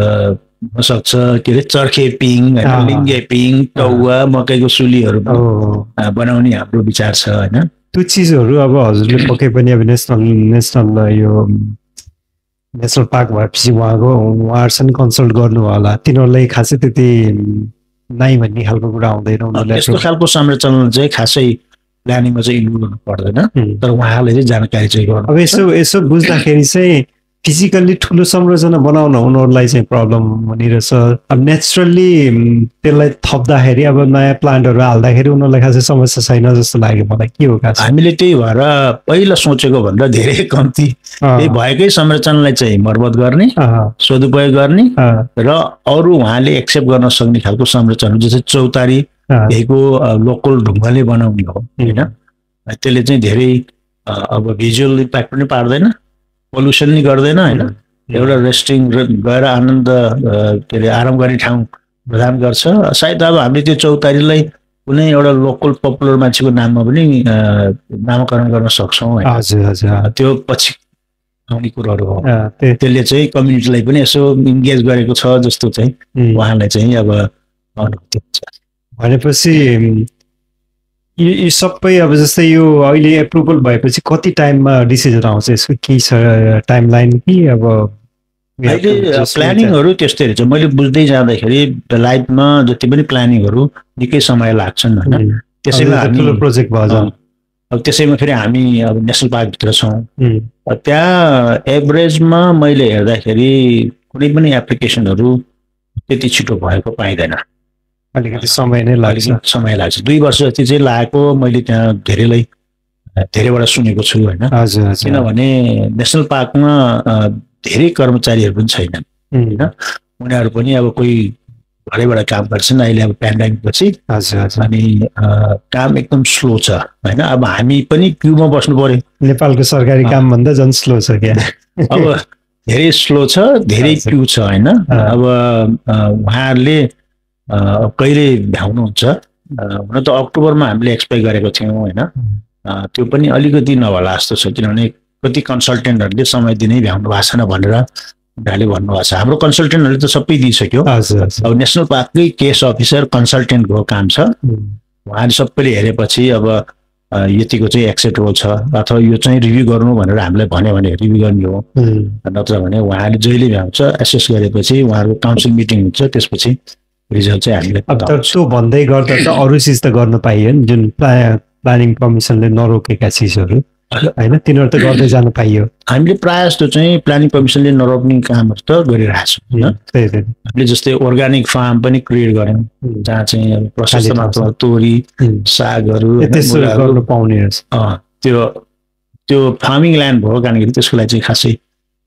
हुनसक्छ के अरे चर्खे पिङ, लिङ्गे पिङ, टौवा, मकैको सुलीहरू बनाउने हाम्रो विचार छ होइन। त्यो चिजहरू अब हजुरले पक्कै पनि अब नेसनल यो नेसनल पार्क भएपछि उहाँहरूसँग कन्सल्ट गर्नु होला, तिनीहरूलाई खासै त्यति नै भन्ने खालको कुरा आउँदैन, यस्तो खालको संरचना चाहिँ खासै प्लानिङमा चाहिँ इन्क्लुड गर्नु पर्दैन, तर उहाँहरूले चाहिँ जानकारी चाहिँ गर्नु। अब यसो बुझ्दाखेरि चाहिँ फिजिकल्ली ठुलो संरचना बनाउन उनीहरूलाई चाहिँ प्रब्लम हुनेरहेछ अब नेचुरल्ली त्यसलाई थप्दाखेरि अब नयाँ प्लान्टहरू हाल्दाखेरि उनीहरूलाई खासै समस्या छैन जस्तो लाग्यो मलाई के हो खास हामीले त्यही भएर पहिला सोचेको भन्दा धेरै कम्ती त्यही भएकै संरचनालाई चाहिँ मर्मत गर्ने सदुपयोग गर्ने र अरू उहाँले एक्सेप्ट गर्न सक्ने खालको संरचना जस्तै चौतारी त्यहीको लोकल ढुङ्गाले बनाउने हो होइन त्यसले चाहिँ धेरै अब भिजुअल इम्प्याक्ट पनि पार्दैन पोल्युसन नि गर्दैन होइन एउटा रेस्टिङ गएर आनन्द के अरे आराम गर्ने ठाउँ प्रदान गर्छ सायद अब हामीले त्यो चौतारीलाई कुनै एउटा लोकल पपुलर मान्छेको नाममा पनि नामकरण गर्न सक्छौँ होइन त्यो पछि आउने कुरोहरू हो त्यसले चाहिँ कम्युनिटीलाई पनि यसो इन्गेज गरेको छ जस्तो चाहिँ उहाँलाई चाहिँ अब अनुभूति हुन्छ भनेपछि यो सबै अब जस्तै यो अहिले एप्रुभल भएपछि कति टाइममा डिसिजन आउँछ यसको के छ टाइमलाइन कि अब अहिले प्लानिङहरू त्यस्तै रहेछ मैले बुझ्दै जाँदाखेरि लाइफमा जति पनि प्लानिङहरू निकै समय लाग्छन् होइन त्यसैमा ठुलो प्रोजेक्ट भयो अब त्यसैमा फेरि हामी अब नेसनल पार्कभित्र छौँ त्यहाँ एभरेजमा मैले हेर्दाखेरि कुनै पनि एप्लिकेसनहरू त्यति छिटो भएको पाइँदैन अलिकति समय नै लाग्छ समय लाग्छ 2 वर्ष जति चाहिँ लागेको मैले त्यहाँ धेरैबाट सुनेको छु होइन किनभने नेसनल पार्कमा धेरै कर्मचारीहरू पनि छैनन् होइन उनीहरू पनि अब कोही घरैबाट काम गर्छन् अहिले अब पेन्डेमिक पछि अनि काम एकदम स्लो छ होइन अब हामी पनि क्युमा बस्नु पर्यो नेपालको सरकारी काम भन्दा झन् स्लो छ क्या अब धेरै स्लो छ धेरै क्यु छ होइन अब उहाँहरूले कहिले भ्याउनुहुन्छ हुन त अक्टोबरमा हामीले एक्सपेक्ट गरेको थियौँ होइन त्यो पनि अलिकति नहोला जस्तो छ किनभने कति कन्सल्टेन्टहरूले समय दिनै भ्याउनु भएको छैन भनेर उनीहरूले भन्नुभएको छ हाम्रो कन्सल्टेन्टहरूले त सबै दिइसक्यो अब नेसनल पार्ककै केस अफिसर कन्सल्टेन्टको काम छ उहाँले सबैले हेरेपछि अब यतिको चाहिँ एक्सेप्टेबल छ अथवा यो चाहिँ रिभ्यू गर्नु भनेर हामीलाई भन्यो भने रिभ्यू गर्ने हो नत्र भने उहाँले जहिले भ्याउँछ एसेस गरेपछि उहाँहरूको काउन्सिल मिटिङ हुन्छ त्यसपछि रिजल्ट चाहिँ हामीले त्यो भन्दै गर्दा त अरू चिज त गर्न पाइयो नि जुन प्लानिङ कमिसनले नरोकेका चिजहरू होइन तिनीहरू त गर्दै जानु पाइयो हामीले प्रायः जस्तो चाहिँ प्लानिङ कमिसनले नरोक्ने कामहरू त गरिरहेको छौँ होइन हामीले जस्तै अर्ग्यानिक फार्म पनि क्रिएट गऱ्यौँ जहाँ चाहिँ प्रशस्त मात्रामा तोरी सागहरू गर्नु पाउने त्यो फार्मिङ ल्यान्ड भयो कारणखेरि त्यसको लागि चाहिँ खासै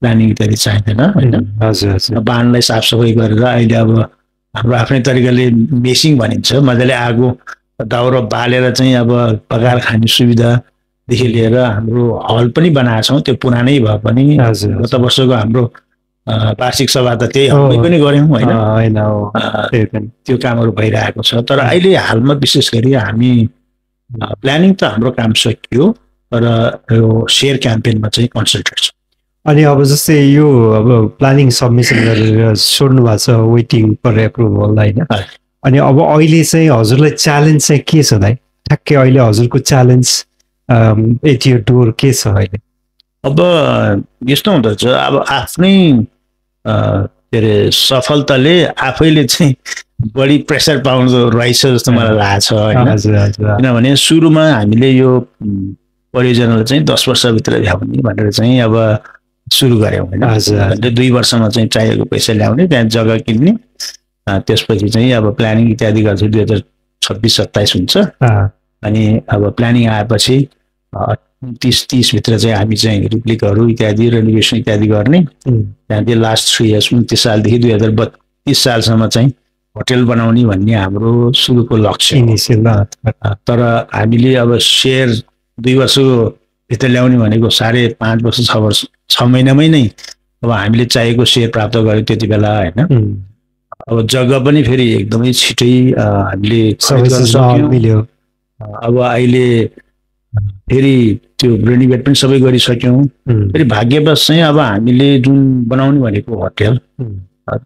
प्लानिङ इत्यादि चाहिँदैन होइन बाँधलाई साफसफाइ गरेर अहिले अब हाम्रो आफ्नै तरिकाले मेसिङ भनिन्छ मजाले आगो दाउरा बालेर चाहिँ अब पकाएर खाने सुविधादेखि लिएर हाम्रो हल पनि बनाएको छौँ त्यो पुरानै भए पनि गत वर्षको हाम्रो वार्षिक सभा त त्यही हलमै पनि गऱ्यौँ होइन त्यो कामहरू भइरहेको छ तर अहिले हालमा विशेष गरी हामी प्लानिङ त हाम्रो काम सकियो तर यो सेयर क्याम्पेनमा चाहिँ कन्सल्टेन्ट छ अनि अब जस्तै यो अब प्लानिङ सबमिसन गरेर छोड्नु भएको छ वेटिङ फर एप्रुभल होइन अनि अब अहिले चाहिँ हजुरलाई च्यालेन्ज चाहिँ के छ दाइ ठ्याक्कै अहिले हजुरको च्यालेन्ज एट योर डोर के छ अहिले अब यस्तो हुँदछ अब आफ्नै के अरे सफलताले आफैले चाहिँ बढी प्रेसर पाउनु रहेछ जस्तो मलाई लागेको छ होइन किनभने सुरुमा हामीले यो परियोजनालाई चाहिँ 10 वर्षभित्र भ्याउने भनेर चाहिँ अब सुरु गऱ्यौँ होइन 2 वर्षमा चाहिँ चाहिएको पैसा ल्याउने त्यहाँ जग्गा किन्ने त्यसपछि चाहिँ अब प्लानिङ इत्यादि गर्छ 2026-27 हुन्छ अनि अब प्लानिङ आएपछि 29-30 भित्र चाहिँ हामी चाहिँ रिप्लिकहरू इत्यादि रेनोभेसन इत्यादि गर्ने त्यहाँदेखि लास्ट 3 इयर्स 29 सालदेखि 2032 सालसम्म चाहिँ होटेल बनाउने भन्ने हाम्रो सुरुको लक्ष्य तर हामीले अब सेयर 2 वर्षको भित्र ल्याउने भनेको 5.5 वर्ष 6 वर्ष 6 महिनामै नै अब हामीले चाहिएको सेयर प्राप्त गर्यौँ त्यति बेला होइन अब जग्गा पनि फेरि एकदमै छिटै हामीले सक्यौँ अब अहिले फेरि त्यो रेनोभेट पनि सबै गरिसक्यौँ फेरि भाग्यवश चाहिँ अब हामीले जुन बनाउने भनेको होटेल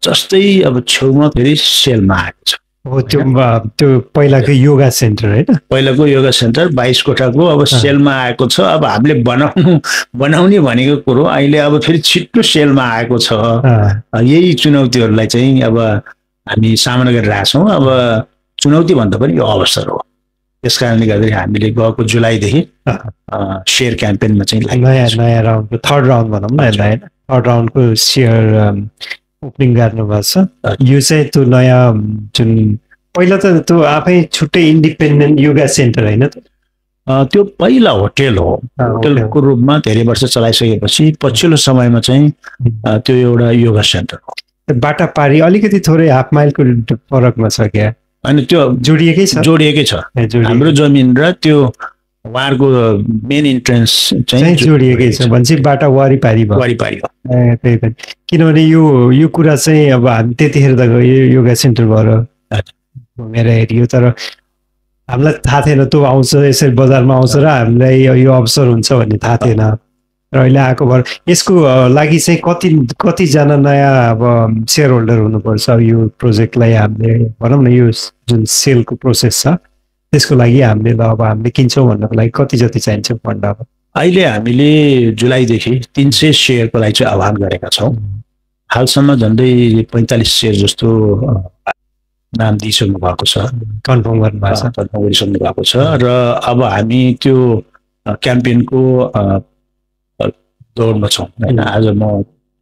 जस्तै अब छेउमा फेरि सेलमा आएको छ त्यो पहिलाको योगा सेन्टर होइन पहिलाको योगा सेन्टर 22 कोठाको अब सेलमा आएको छ अब हामीले बनाउने भनेको कुरो अहिले अब फेरि छिट्टो सेलमा आएको छ यही चुनौतीहरूलाई चाहिँ अब हामी सामना गरिरहेछौँ अब चुनौती भन्दा पनि यो अवसर हो त्यस कारणले गर्दाखेरि हामीले गएको जुलाईदेखि सेयर क्याम्पेनमा चाहिँ नयाँ राउन्डको थर्ड राउन्ड भनौँ न यसलाई होइन थर्ड राउन्डको सेयर ओपनिङ गर्नुभएको छ यो चाहिँ त्यो नयाँ जुन पहिला त त्यो आफै छुट्टै इन्डिपेन्डेन्ट योगा सेन्टर होइन त त्यो पहिला होटेल हो होटेलको रूपमा धेरै वर्ष चलाइसकेपछि पछिल्लो समयमा चाहिँ त्यो एउटा योगा सेन्टर हो बाटा पारी अलिकति थोरै हाफ माइलको फरकमा छ क्या अनि त्यो जोडिएकै छ हाम्रो जमिन र त्यो उहाँहरूको मेन इन्ट्रेन्स चाहिँ जोडिएकै छ भनेपछि बाटा वारिपारी हो त्यही पनि किनभने यो कुरा चाहिँ अब हामी त्यतिखेर त योगा सेन्टर भएर घुमेर हेऱ्यो तर हामीलाई थाहा थिएन त्यो आउँछ यसरी बजारमा आउँछ र हामीलाई यो अवसर हुन्छ भन्ने थाहा थिएन र अहिले आएको भएर यसको लागि चाहिँ कतिजना नयाँ अब सेयर होल्डर हुनुपर्छ यो प्रोजेक्टलाई हामीले भनौँ न यो जुन सेलको प्रोसेस छ त्यसको लागि हामीले हामीले किन्छौँ भन्नको लागि कति जति चाहिन्छ फन्ड अब अहिले हामीले जुलाईदेखि 300 सेयरको लागि चाहिँ आह्वान गरेका छौँ हालसम्म झन्डै 45 सेयर जस्तो नाम दिइसक्नु भएको छ कन्फर्म गरिसक्नु भएको छ र अब हामी त्यो क्याम्पेनको दौडमा छौँ होइन आज म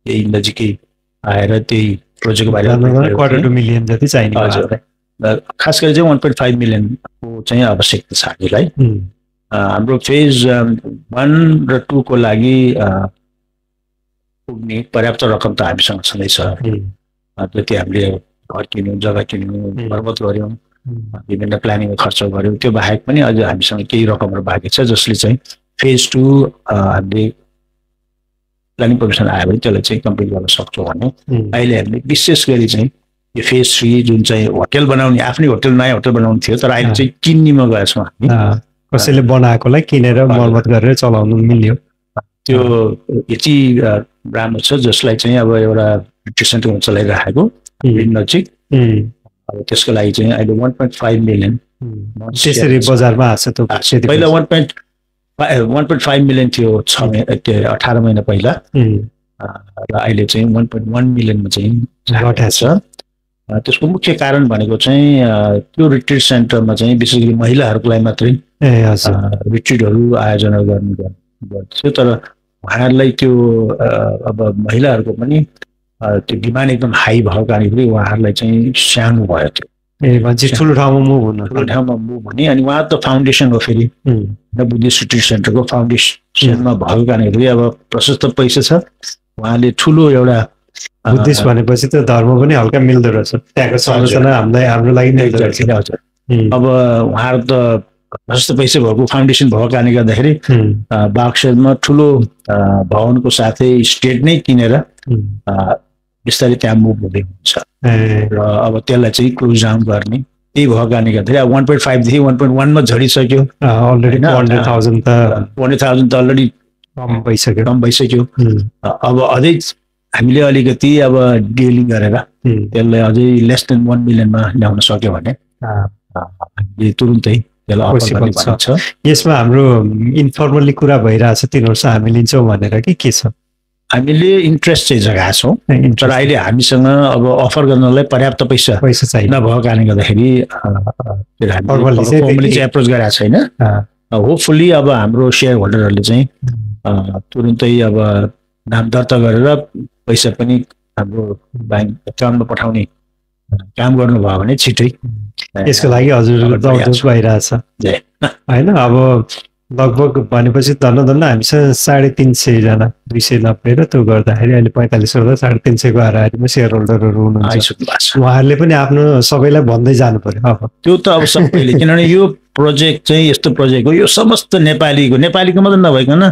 यही नजिकै आएर त्यही प्रोजेक्टको बारेमा $250 million जति चाहिने खास गरी चाहिँ 1.5 मिलियनको चाहिँ आवश्यकता छ हामीलाई हाम्रो फेज 1 र 2 को लागि पुग्ने पर्याप्त रकम त हामीसँग छँदैछ जति हामीले घर किन्यौँ जग्गा किन्यौँ मर्मत गऱ्यौँ विभिन्न प्लानिङमा खर्च गऱ्यौँ त्यो बाहेक पनि अझ हामीसँग केही रकमहरू बाँकी छ जसले चाहिँ फेज 2 हामीले प्लानिङ पर्मिसन आयो भने त्यसलाई चाहिँ कम्प्लिट गर्न सक्छौँ भने अहिले हामीले विशेष गरी चाहिँ यो फेज 3 जुन चाहिँ होटल बनाउने आफ्नै होटल नयाँ होटल बनाउनु थियो तर अहिले चाहिँ किन्नेमा गएछौँ हामी कसैले बनाएकोलाई किनेर मर्मत गरेर चलाउनु मिल्यो त्यो यति राम्रो छ जसलाई चाहिँ अब एउटा रिट्रिट सेन्टरमा चलाइराखेको नजिक अब त्यसको लागि चाहिँ अहिले 1.5 मिलियन त्यसरी बजारमा आएको छ पहिला 1.5 मिलियन थियो 18 महिना पहिला र अहिले चाहिँ 1.1 मिलियनमा चाहिँ घटेको छ त्यसको मुख्य कारण भनेको चाहिँ त्यो रिट्रिट सेन्टरमा चाहिँ विशेष गरी महिलाहरूको लागि मात्रै रिट्रिटहरू आयोजना गर्नु तर उहाँहरूलाई त्यो अब महिलाहरूको पनि त्यो डिमान्ड एकदम हाई भएको कारणले उहाँहरूलाई चाहिँ सानो भयो त्यो ठुलो ठाउँमा मुभ हुने अनि उहाँ त फाउन्डेसन हो फेरि बुद्धिस्ट रिट्रिट सेन्टरको फाउन्डेसनमा भएको कारणले अब प्रशस्त पैसा छ उहाँले ठुलो एउटा बुद्धिस्ट भनेपछि त धर्म पनि हल्का मिल्दो रहेछ त्यहाँको संरचना हाम्रो लागि मिल्दो रहेछ अब उहाँहरू त प्रशस्त पैसा भएको फाउन्डेसन भएको कारणले गर्दाखेरि बाक्सरमा ठुलो भवनको साथै स्टेट नै किनेर बिस्तारै त्यहाँ मुभ हुँदै हुन्छ र अब त्यसलाई चाहिँ क्लोज डाउन गर्ने त्यही भएको कारणले गर्दाखेरि अब 1.5 देखि 1.1 मा झरिसक्यो अलरेडी 400,000 त अलरेडी कम भइसक्यो अब अझै हामीले अलिकति अब डिलिङ गरेर त्यसलाई अझै लेस देन 1 मिलियनमा ल्याउन सक्यो भने हामीले तुरुन्तै यसमा हाम्रो इन्फर्मली कुरा भइरहेछ 3 वर्ष हामी लिन्छौँ भनेर के छ हामीले इन्ट्रेस्ट चाहिँ जगाएको छौँ तर अहिले हामीसँग अब अफर गर्नलाई पर्याप्त पैसा चाहिने नभएको कारणले गर्दाखेरि एप्रोच गरेको छैन होपफुल्ली अब हाम्रो सेयर होल्डरहरूले चाहिँ तुरुन्तै अब नाम दर्ता गरेर पैसा पनि हाम्रो ब्याङ्क एकाउन्टमा पठाउने काम गर्नुभयो भने छिटै यसको लागि हजुर दौड भइरहेछ होइन अब लगभग भनेपछि धन्न हामीसँग 350 जना 290 र त्यो गर्दाखेरि अहिले 45 गर्दा 350 को हाराहारीमा सेयर होल्डरहरू हुनुहुन्छ उहाँहरूले पनि आफ्नो सबैलाई भन्दै जानु पर्यो अब त्यो त अब सबैले किनभने यो प्रोजेक्ट चाहिँ यस्तो प्रोजेक्ट हो यो समस्त नेपालीको मात्र नभइकन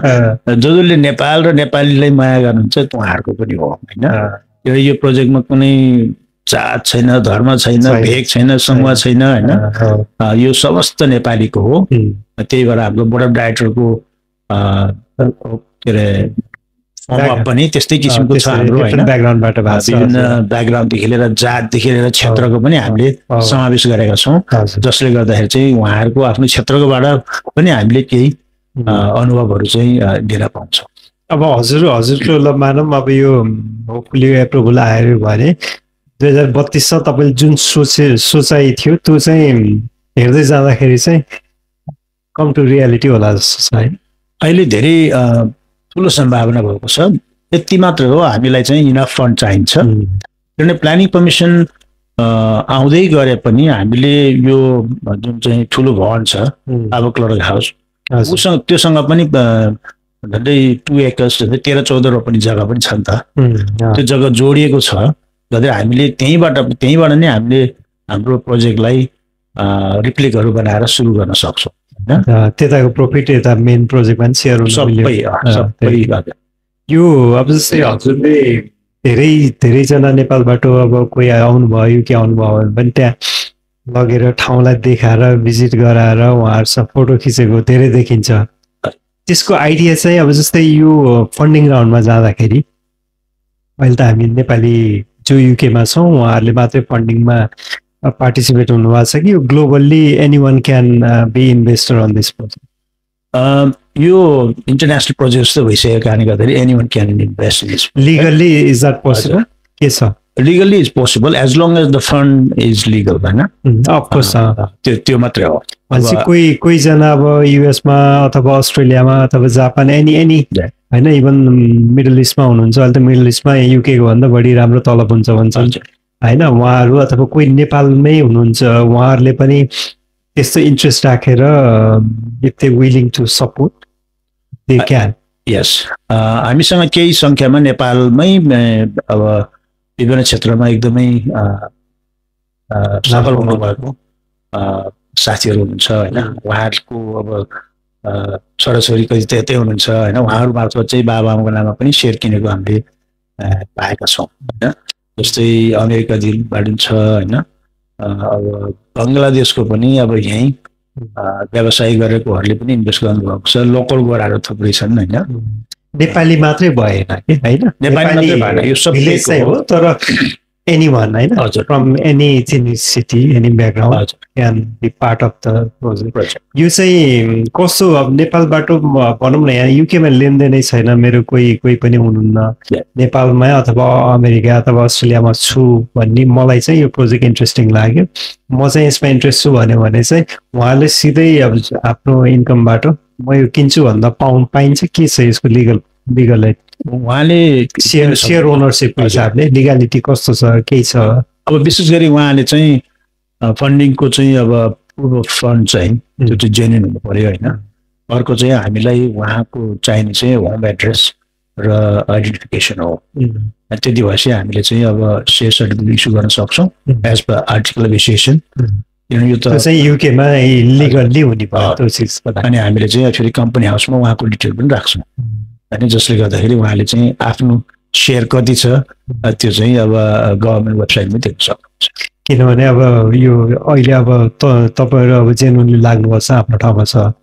जसले नेपाल र नेपालीलाई माया गर्नुहुन्छ उहाँहरूको पनि हो होइन यो प्रोजेक्टमा कुनै जात छैन धर्म छैन भेग छैन समूह छैन होइन यो समस्त नेपालीको हो त्यही भएर हाम्रो बोर्ड अफ डाइरेक्टरको के अरे पनि त्यस्तै किसिमको छ हाम्रो होइन विभिन्न ब्याकग्राउन्डदेखि लिएर जातदेखि लिएर क्षेत्रको पनि हामीले समावेश गरेका छौँ जसले गर्दाखेरि चाहिँ उहाँहरूको आफ्नो क्षेत्रकोबाट पनि हामीले केही अनुभवहरू चाहिँ लिन पाउँछौँ अब हजुरको ल मानौँ अब यो होपफुली एप्रुभल आयो भने 2032 तपाईँले जुन सोचाइ थियो त्यो चाहिँ हेर्दै जाँदाखेरि चाहिँ कम टु रियालिटी होला जस्तो छ है। अहिले धेरै ठुलो सम्भावना भएको छ। यति मात्र हो, हामीलाई चाहिँ इनफ फन्ड चाहिन्छ। किनभने प्लानिङ कमिसन आउँदै गरे पनि हामीले यो जुन चाहिँ ठुलो भवन छ अब क्लर्क हाउस, उसँग त्योसँग पनि झन्डै 2 एकर्स झन्डै 13-14 रोपनी जग्गा पनि छ नि त। त्यो जग्गा जोडिएको छ, जसले हामीले त्यहीँबाट नै हामीले हाम्रो प्रोजेक्टलाई रिप्लिकहरू बनाएर सुरु गर्न सक्छौँ। त्यताको प्रफिट यता मेन प्रोजेक्टमा पनि सेयर सबै यो अब जस्तै हजुरले धेरैजना नेपालबाट अब कोही आउनुभयो कि आउनुभयो भने त्यहाँ लगेर ठाउँलाई देखाएर भिजिट गराएर उहाँहरूसँग फोटो खिचेको धेरै देखिन्छ। त्यसको आइडिया चाहिँ अब जस्तै यो फन्डिङ राउन्डमा जाँदाखेरि अहिले त हामी नेपाली जो युकेमा छौँ उहाँहरूले मात्रै फन्डिङमा पार्टिसिपेट हुनुभएको छ कि यो globally anyone can be investor on this project? यो इन्टरनेसनल प्रोजेक्ट जस्तो भइसकेको कारणले गर्दाखेरि anyone can invest in this. Legally is that possible? के छ? Legally is possible as long as the fund is legal, होइन? अफकोर्स त्यो मात्रै हो। कोहीजना अब युएसमा अथवा अस्ट्रेलियामा अथवा जापान एनी होइन, इभन मिडल इस्टमा हुनुहुन्छ। अहिले त मिडल इस्टमा युकेको भन्दा बढी राम्रो तलब हुन्छ भन्छन् होइन। उहाँहरू अथवा कोही नेपालमै हुनुहुन्छ, उहाँहरूले पनि त्यस्तो इन्ट्रेस्ट राखेर if they willing to support they can. Yes, हामीसँग केही सङ्ख्यामा नेपालमै अब विभिन्न क्षेत्रमा एकदमै सफल हुनुभएको साथीहरू हुनुहुन्छ होइन। उहाँहरूको अब छोराछोरी कति त्यतै हुनुहुन्छ होइन। उहाँहरू मार्फत चाहिँ बाबाआमाको नाममा पनि सेयर किनेको हामीले पाएका छौँ होइन। जस्तै अमेरिकाबाट छ होइन। अब बङ्गलादेशको पनि अब यहीँ व्यवसाय गरेकोहरूले पनि इन्भेस्ट गर्नुभएको छ। लोकल गोराहरू थुप्रै छन् होइन। नेपाली मात्रै भएन कि होइन, नेपाली मात्रै भएन, यो सबै हो। तर anyone, right? From any ethnicity, any background can be part of the project. You say कस्तो अब नेपालबाट भनौँ न, यहाँ युकेमा लेनदेनै छैन, मेरो कोही पनि हुनुहुन्न नेपालमा अथवा अमेरिका अथवा अस्ट्रेलियामा छु भन्ने मलाई चाहिँ यो प्रोजेक्ट इन्ट्रेस्टिङ लाग्यो, म चाहिँ यसमा इन्ट्रेस्ट छु भने चाहिँ उहाँले सिधै अब आफ्नो इन्कमबाट म यो किन्छु भन्दा पाइन्छ के छ यसको लिगल उहाँले सेयर ओनरसिपको हिसाबले लिगालिटी कस्तो छ, केही छ? अब विशेष गरी उहाँले चाहिँ फन्डिङको चाहिँ अब पूर्व फन्ड चाहिँ त्यो चाहिँ जेन्युन हुनु पर्यो होइन। अर्को चाहिँ हामीलाई उहाँको चाहिने चाहिँ होम एड्रेस र आइडेन्टिफिकेसन हो। त्यति भएपछि हामीले चाहिँ अब सेयर सर्टिफिकेट इस्यु गर्न सक्छौँ as per article of association. यो त चाहिँ युकेमा लिगल्ली हुने भयो त्यो चिज। अनि हामीले चाहिँ फेरि कम्पनी हाउसमा उहाँको डिटेल पनि राख्छौँ होइन, जसले गर्दाखेरि उहाँले चाहिँ आफ्नो सेयर कति छ त्यो चाहिँ अब गभर्मेन्ट वेबसाइटमै देख्न सक्नुहुन्छ। किनभने अब यो अहिले अब तपाईँहरू अब जेन्युनली लाग्नुभएको छ, आफ्नो ठाउँमा छ,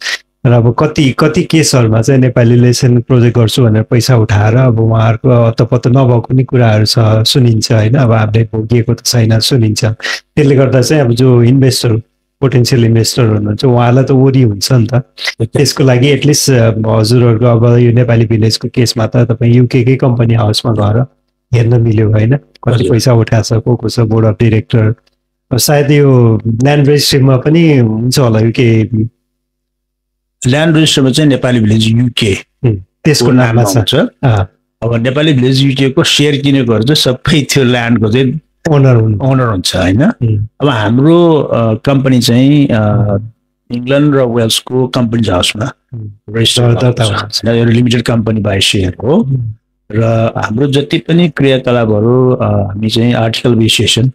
र अब कति केसहरूमा चाहिँ नेपालीले चाहिँ प्रोजेक्ट गर्छु भनेर पैसा उठाएर अब उहाँहरूको अत्तपत्तो नभएको पनि कुराहरू छ, सुनिन्छ होइन। अब हामीले भोगिएको त छैन, सुनिन्छ। त्यसले गर्दा चाहिँ अब जो इन्भेस्टर पोटेन्सियल इन्भेस्टर हुनुहुन्छ उहाँलाई त वरि हुन्छ नि त। त्यसको लागि एटलिस्ट हजुरहरूको अब यो नेपाली भिलेजको केसमा त तपाईँ युकेकै कम्पनी हाउसमा गएर हेर्न मिल्यो होइन, कति पैसा उठाएको को छ, बोर्ड अफ डिरेक्टर। सायद यो ल्यान्ड रेजिस्ट्रीमा पनि हुन्छ होला युके, ल्यान्ड रेजिस्टरमा चाहिँ नेपाली भिलेज युके त्यसको नाममा छ। अब नेपाली भिलेज युकेको सेयर किनेकोहरू चाहिँ सबै त्यो ल्यान्डको चाहिँ ओनर हुन्छ होइन। अब हाम्रो कम्पनी चाहिँ इङ्ल्यान्ड र वेल्सको कम्पनी हाउसमा register limited company by share हो। र हाम्रो जति पनि क्रियाकलापहरू हामी चाहिँ आर्टिकल अफ एसोसिएसन,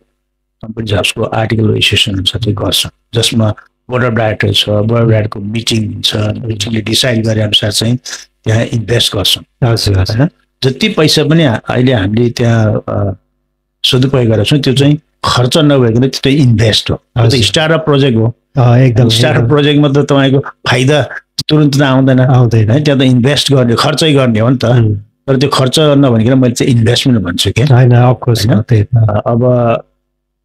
कम्पनी हाउसको आर्टिकल अफ एसोसिएसन अनुसार चाहिँ गर्छौँ, जसमा बोर्ड अफ डाइरेक्टर छ, बोर्ड अफ डाइरेक्टरको मिटिङ हुन्छ, मिटिङले डिसाइड गरे अनुसार चाहिँ त्यहाँ इन्भेस्ट गर्छौँ होइन। जति पैसा पनि अहिले हामीले त्यहाँ सदुपयोग गरेका छौँ त्यो चाहिँ खर्च नभइकन त्यो इन्भेस्ट हो। स्टार्टअप प्रोजेक्ट हो एकदम। स्टार्टअप प्रोजेक्टमा त तपाईँको फाइदा तुरन्त त आउँदैन है, त्यहाँ त इन्भेस्ट गर्ने, खर्चै गर्ने हो नि त। तर त्यो खर्च नभनिकन मैले चाहिँ इन्भेस्टमेन्ट भन्छु कि अब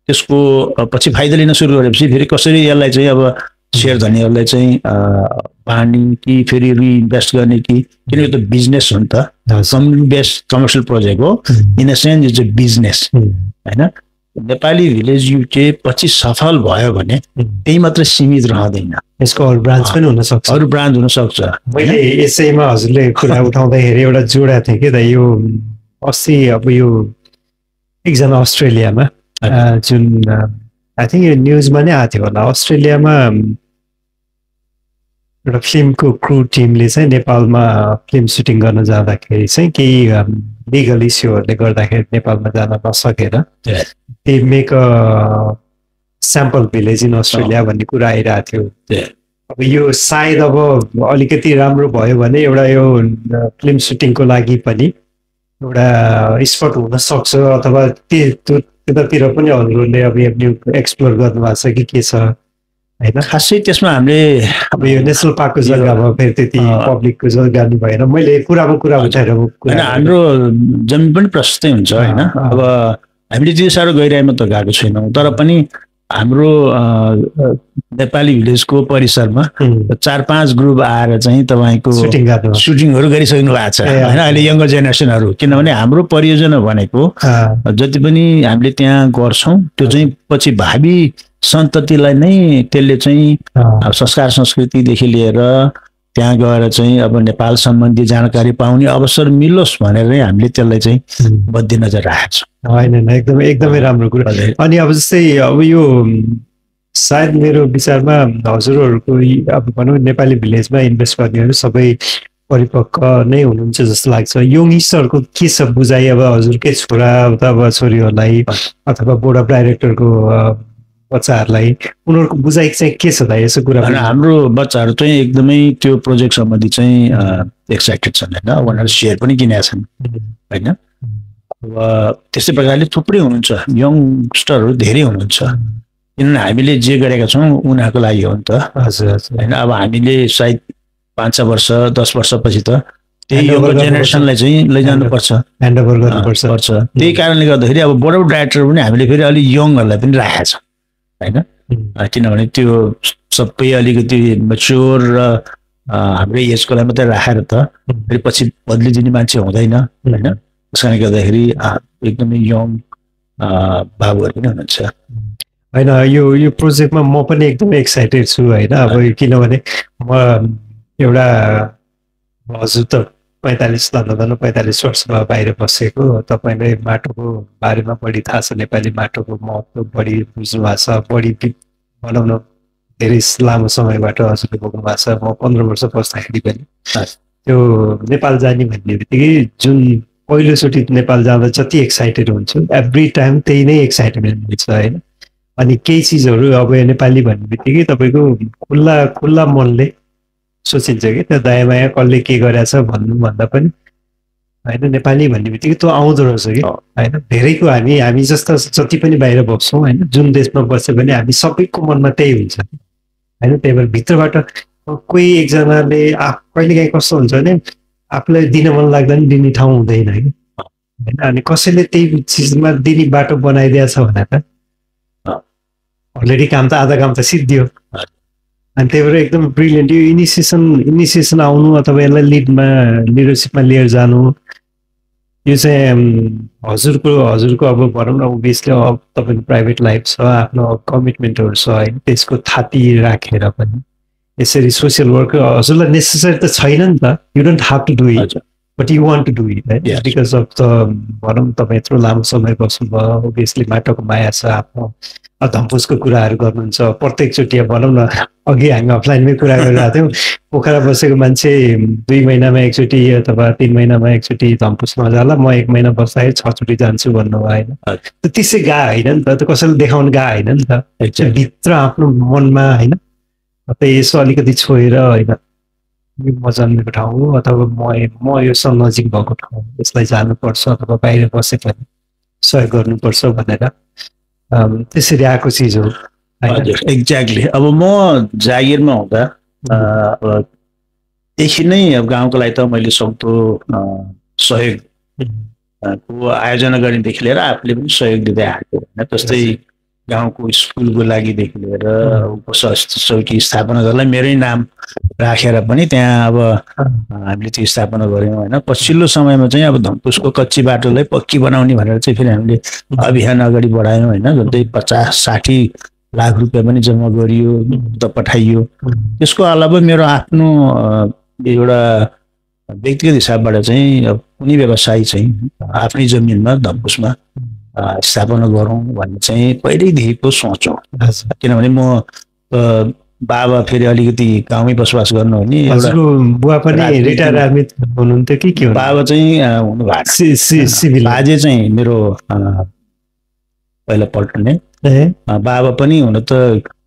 त्यसको पछि फाइदा लिन सुरु गरेपछि फेरि कसरी यसलाई चाहिँ अब सेयर धनीहरूलाई चाहिँ बाँड्ने कि फेरि रिइन्भेस्ट गर्ने कि, किनकि यो त बिजनेस हो नि त, कम्युनिटी बेस्ड कमर्सियल प्रोजेक्ट हो। In a sense it's a business होइन। नेपाली भिलेज युके पछि सफल भयो भने त्यही मात्र सीमित रहँदैन, यसको अरू ब्रान्च पनि हुन सक्छ, अरू ब्रान्च हुन सक्छ। मैले यसैमा हजुरले कुरा उठाउँदाखेरि एउटा जोडा थिएँ कि त यो अस्ति अब यो एकजना अस्ट्रेलियामा जुन आई थिङ्क यो न्युजमा नै आएको थियो होला, अस्ट्रेलियामा एउटा फिल्मको क्रू टिमले चाहिँ नेपालमा फिल्म सुटिङ गर्न जाँदाखेरि चाहिँ केही लिगल इस्युहरूले गर्दाखेरि नेपालमा जान नसकेर they make a sample village in Australia भन्ने कुरा आइरहेको थियो। अब यो सायद अब अलिकति राम्रो भयो भने एउटा यो फिल्म सुटिङको लागि पनि एउटा स्पट हुन सक्छ, अथवा त्यतातिर पनि हजुरहरूले अब एक्सप्लोर गर्नुभएको छ कि के छ होइन? खासै त्यसमा हामीले अब यो नेसनल पार्कको जग्गामा फेरि त्यति पब्लिकको जग्गा नि भएन, मैले कुरामा कुरा उठाएर होइन, हाम्रो जमिन पनि प्रशस्तै हुन्छ होइन। अब हामीले त्यति साह्रो गहिराइमा त गएको छैनौँ, तर पनि हाम्रो नेपाली भिलेजको परिसरमा 4-5 ग्रुप आएर चाहिँ तपाईँको सुटिङहरू गरिसक्नु भएको छ होइन अहिले यङ्गर जेनेरेसनहरू। किनभने हाम्रो परियोजना भनेको जति पनि हामीले त्यहाँ गर्छौँ त्यो चाहिँ पछि भावी सन्ततिलाई नै त्यसले चाहिँ संस्कार संस्कृतिदेखि लिएर त्यहाँ गएर चाहिँ अब नेपाल सम्बन्धी जानकारी पाउने अवसर मिलोस् भनेर नै हामीले त्यसलाई चाहिँ मध्यनजर राखेको छौँ। होइन, एकदमै राम्रो कुरा। अनि अब जस्तै अब यो सायद मेरो विचारमा हजुरहरूको अब भनौँ नेपाली भिलेजमा इन्भेस्ट गर्नेहरू सबै परिपक्व नै हुनुहुन्छ जस्तो लाग्छ। यङस्टरको के छ बुझाइ? अब हजुरकै छोरा अथवा छोरीहरूलाई अथवा बोर्ड अफ डाइरेक्टरको बच्चाहरूलाई उनीहरूको बुझाइ चाहिँ के छ त यसो कुरा? हाम्रो बच्चाहरू चाहिँ एकदमै त्यो प्रोजेक्ट सम्बन्धी चाहिँ एक्साइटेड छन् होइन, उनीहरू सेयर पनि किनेका छन् होइन। अब त्यस्तै प्रकारले थुप्रै हुनुहुन्छ, यङस्टरहरू धेरै हुनुहुन्छ, किनभने हामीले जे गरेका छौँ उनीहरूको लागि हो नि त। हजुर हजुर होइन, अब हामीले सायद 5-6 वर्ष 10 वर्षपछि त त्यही यङ्गर जेनेरेसनलाई चाहिँ लैजानुपर्छ, ह्यान्डओभर गर्नुपर्छ। त्यही कारणले गर्दाखेरि अब बोर्ड अफ डाइरेक्टर पनि हामीले फेरि अलिक यङहरूलाई पनि राखेका छौँ होइन, किनभने त्यो सबै अलिकति मेच्योर र हाम्रै एजकोलाई मात्रै राखेर त फेरि पछि बदलिदिने मान्छे हुँदैन होइन। त्यस कारणले गर्दाखेरि एकदमै यङ बाबुहरू पनि हुनुहुन्छ होइन। यो प्रोजेक्टमा म पनि एकदमै एक्साइटेड छु होइन। अब किनभने म एउटा हजुर त 45 वर्षमा बाहिर बसेको, तपाईँले माटोको बारेमा बढी थाहा छ, नेपाली माटोको महत्त्व बढी बुझ्नु भएको छ, बढी भनौँ न धेरै लामो समयबाट हजुरले बोक्नु भएको छ। म 15 वर्ष बस्दाखेरि पनि त्यो नेपाल जाने भन्ने बित्तिकै जुन पहिलोचोटि नेपाल जाँदा जति एक्साइटेड हुन्छु एभ्री टाइम त्यही नै एक्साइटमेन्ट हुन्छ होइन। अनि केही चिजहरू अब नेपाली भन्ने बित्तिकै तपाईँको खुल्ला मनले सोचिन्छ कि त्यो दया माया कसले के गरेछ भन्नुभन्दा पनि होइन, नेपाली भन्ने बित्तिकै त्यो आउँदो रहेछ कि होइन। धेरैको हामी जस्ता जति पनि बाहिर बस्छौँ होइन, जुन देशमा बस्यो भने हामी सबैको मनमा त्यही हुन्छ होइन। त्यही भएर भित्रबाट कोही एकजनाले कहिलेकाहीँ कस्तो हुन्छ भने आफूलाई दिन मन लाग्दा पनि दिने ठाउँ हुँदैन कि होइन। अनि कसैले त्यही चिजमा दिने बाटो बनाइदिएछ भने त अलरेडी काम त आधा काम त सिद्धियो। अनि त्यही भएर एकदम ब्रिलियन्ट यो इनिसिएसन आउनु अथवा यसलाई लिडरसिपमा लिएर जानु, यो चाहिँ हजुरको अब भनौँ न ओभियसली अब तपाईँको प्राइभेट लाइफ छ, आफ्नो कमिटमेन्टहरू छ होइन, त्यसको थाती राखेर पनि यसरी सोसियल वर्क हजुरलाई नेसेसरी त छैन नि त, you don't have to do it but you want to do it होइन। बिकज अफ द भनौँ तपाईँ यत्रो लामो समय बस्नुभयो, ओभियसली माटोको माया छ, आफ्नो धम्पुसको कुराहरू गर्नुहुन्छ प्रत्येकचोटि। भनौँ न अघि हामी अफलाइनमै कुरा गरिरहेको थियौँ, पोखरा बसेको मान्छे 2 महिनामा एकचोटि अथवा 3 महिनामा एकचोटि धम्पुसमा जाला, म 1 महिना बस्दाखेरि 6 चोटि जान्छु भन्नुभयो होइन। त्यसै गा होइन नि त, कसैले देखाउनु गा होइन नि त, भित्र आफ्नो मनमा होइन। यसो अलिकति छोएर होइन म जन्मेको ठाउँ हो अथवा म योसँग नजिक भएको ठाउँ, यसलाई जानुपर्छ अथवा बाहिर बसे पनि सहयोग गर्नुपर्छ भनेर त्यसरी आएको चिज हो। एक्ज्याक्टली। अब म जागिरमा हुँदा देखि नै अब गाउँको लागि त मैले सक्दो सहयोगको आयोजना गर्नेदेखि लिएर आफूले पनि सहयोग दिँदै आएको होइन। जस्तै गाउँको स्कुलको लागिदेखि लिएर उपसमिति स्थापना गर्नलाई मेरै नाम राखेर पनि त्यहाँ अब हामीले त्यो स्थापना गऱ्यौँ होइन। पछिल्लो समयमा चाहिँ अब धनकुसको कच्ची बाटोलाई पक्की बनाउने भनेर चाहिँ फेरि हामीले अभियान अगाडि बढायौँ होइन। जस्तै 50-60 लाख रुपियाँ पनि जम्मा गरियो त पठाइयो। त्यसको अलावा मेरो आफ्नो एउटा व्यक्तिगत हिसाबबाट चाहिँ कुनै व्यवसाय चाहिँ आफ्नै जमिनमा धनकुसमा स्थापना गरौँ भन्ने चाहिँ पहिल्यैदेखिको सोच हो। किनभने म बाबा फेरि अलिकति गाउँमै बसोबास गर्नुहुने, बुवा पनि रिटायर आर्मी हुनुहुन्थ्यो कि के? बाबा चाहिँ हुनु भएको, बाजे चाहिँ मेरो पहिला पल्टने, बाबा पनि हुन त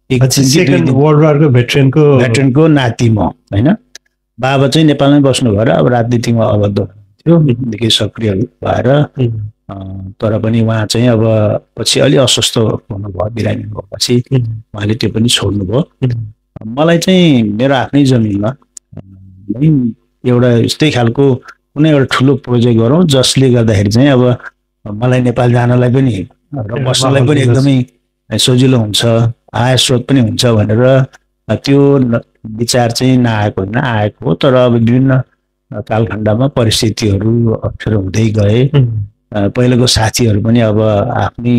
सेकेन्ड वर्ल्ड वारको भेटरेनको नाति म होइन। बाबा चाहिँ नेपालमै बस्नु भएर अब राजनीतिमा अवद्ध थियो, निकै सक्रिय भएर, तर पनि उहाँ चाहिँ अब पछि अलि अस्वस्थ हुनुभयो, बिरामी भएपछि उहाँले त्यो पनि छोड्नुभयो। मलाई चाहिँ मेरो आफ्नै जमिनमा एउटा यस्तै खालको कुनै एउटा ठुलो प्रोजेक्ट गरौँ जसले गर्दाखेरि चाहिँ अब मलाई नेपाल जानलाई पनि र बस्नलाई पनि एकदमै सजिलो हुन्छ, आय स्रोत पनि हुन्छ भनेर त्यो विचार चाहिँ नआएको होइन, आएको हो। तर अब विभिन्न कालखण्डमा परिस्थितिहरू अप्ठ्यारो हुँदै गए। पहिलाको साथीहरू पनि अब आफ्नै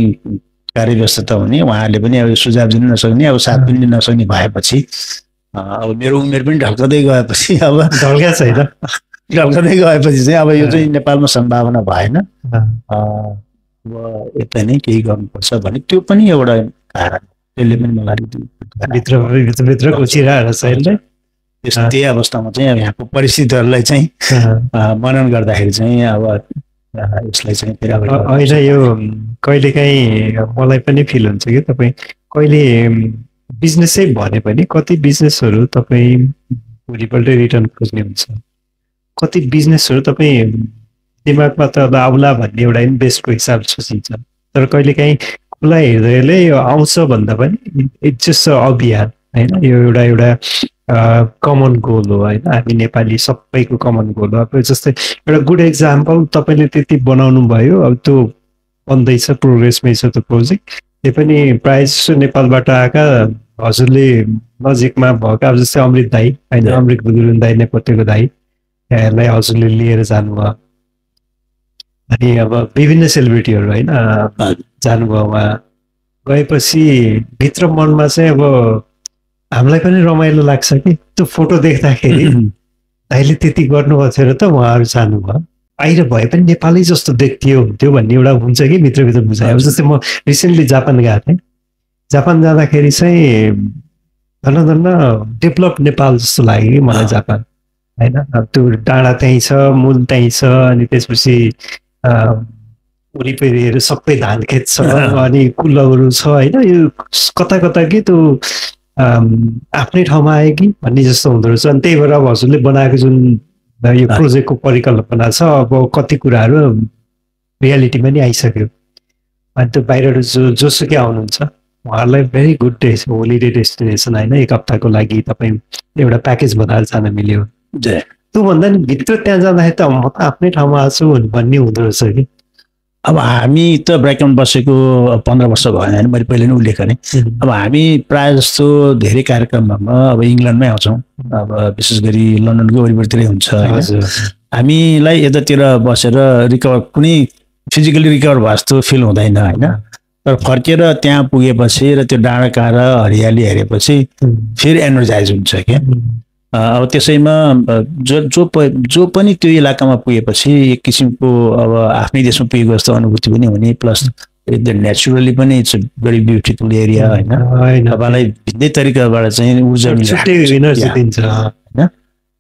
कार्यव्यस्तता हुने, उहाँहरूले पनि अब सुझाव दिन नसक्ने, अब साथ पनि दिन नसक्ने भएपछि अब मेरो उमेर पनि ढल्कँदै गएपछि अब ढल्कँदै गएपछि चाहिँ अब यो चाहिँ नेपालमा सम्भावना भएन, अब यता नै केही गर्नुपर्छ भने त्यो पनि एउटा कारण। त्यसले पनि मलाई भित्र घुसिरहेर चाहिँ त्यही अवस्थामा चाहिँ अब यहाँको परिस्थितिहरूलाई चाहिँ मनन गर्दाखेरि चाहिँ अब यसलाई चाहिँ फेरि होइन। यो कहिलेकाहीँ मलाई पनि फिल हुन्छ कि तपाईँ कहिले बिजनेसै भने पनि कति बिजनेसहरू तपाईँ भोलिपल्ट रिटर्न खोज्ने हुन्छ, कति बिजनेसहरू तपाईँ दिमागमा त अब आउला भन्ने एउटा इन्भेस्टको हिसाब सोचिन्छ। तर कहिलेकाहीँ खुला हृदयले यो आउँछ भन्दा पनि इट्स जस्ट अभियान होइन, यो एउटा कमन गोल हो होइन, हामी नेपाली सबैको कमन गोल हो। अब जस्तै एउटा गुड एक्जाम्पल तपाईँले त्यति बनाउनु भयो, अब त्यो बन्दैछ, प्रोग्रेसमै छ त्यो प्रोजेक्ट। त्यो पनि प्रायः जस्तो नेपालबाट आएका हजुरले नजिकमा भएका अब जस्तै अमृत दाई होइन, अमृत गुरुङ दाई, नेपथ्यको दाई, यहाँहरूलाई हजुरले लिएर जानुभयो। अनि अब विभिन्न सेलिब्रिटीहरू होइन जानुभयो, उहाँ गएपछि भित्र मनमा चाहिँ अब हामीलाई पनि रमाइलो लाग्छ कि त्यो फोटो देख्दाखेरि दाइले त्यति गर्नुभएको थियो र त उहाँहरू जानुभयो, बाहिर भए पनि नेपाली जस्तो हुन्थ्यो भन्ने एउटा हुन्छ कि भित्रभित्र बुझायो। जस्तै म रिसेन्टली जापान गएको थिएँ, जापान जाँदाखेरि चाहिँ धन्न डेभलप नेपाल जस्तो लाग्यो कि मलाई जापान होइन। त्यो डाँडा त्यहीँ छ, मूल त्यहीँ छ, अनि त्यसपछि वरिपरिहरू सबै धान खेत छ, अनि कुलहरू छ होइन। यो कता कता कि त्यो आफ्नै ठाउँमा आयो कि भन्ने जस्तो हुँदो रहेछ। अनि त्यही भएर अब हजुरले बनाएको जुन यो प्रोजेक्टको परिकल्पना छ, अब कति कुराहरू रियालिटीमा नि आइसक्यो। अनि त्यो बाहिर जोसुकै आउनुहुन्छ उहाँहरूलाई भेरी गुड होलिडे डेस्टिनेसन होइन, एक हप्ताको लागि तपाईँ एउटा प्याकेज बनाएर जान मिल्यो। त्योभन्दा नि भित्र त्यहाँ जाँदाखेरि त म त आफ्नै ठाउँमा आएको छु भन्ने हुँदो रहेछ कि। अब हामी त ब्रेकडाउन बसेको 15 वर्ष भयो होइन, मैले पहिले नै उल्लेख गरेँ। अब हामी प्रायः जस्तो धेरै कार्यक्रममा अब इङ्ल्यान्डमै आउँछौँ, अब विशेष गरी लन्डनको वरिपरितिरै हुन्छ। हामीलाई यतातिर बसेर रिकभर कुनै फिजिकली रिकभर भयो जस्तो फिल हुँदैन होइन। तर फर्केर त्यहाँ पुगेपछि र त्यो डाँडा काँडा हरियाली हेरेपछि फेरि एनर्जाइज हुन्छ क्या। अब त्यसैमा जो पनि त्यो इलाकामा पुगेपछि एक किसिमको अब आफ्नै देशमा पुगेको जस्तो अनुभूति पनि हुने, प्लस एकदम नेचुरली पनि इट्स भेरी ब्युटिफुल एरिया होइन। तपाईँलाई भिन्दै तरिकाबाट चाहिँ ऊर्जा दिन्छ होइन।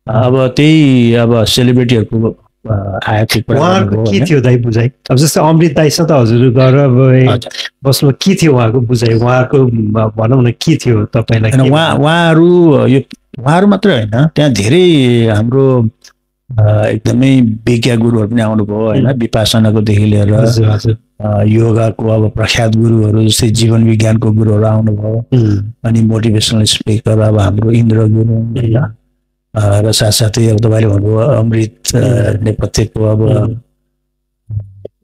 अब त्यही अब सेलिब्रिटीहरूको आएको के थियो दाइ बुझाइ? अब जस्तै अमृत दाइसँग त हजुर गएर अब बस्नु के थियो उहाँको बुझाइ, उहाँको भनौँ न के थियो तपाईँलाई? उहाँहरू मात्रै होइन, त्यहाँ धेरै हाम्रो एकदमै विज्ञ गुरुहरू पनि आउनुभयो होइन, विपासनाकोदेखि लिएर योगाको अब प्रख्यात गुरुहरू जस्तै जीवन विज्ञानको गुरुहरू आउनुभयो, अनि मोटिभेसनल स्पिकर अब हाम्रो इन्द्र गुरुङ होइन, र साथसाथै अब तपाईँले भन्नुभयो अमृत नेपथ्यको अब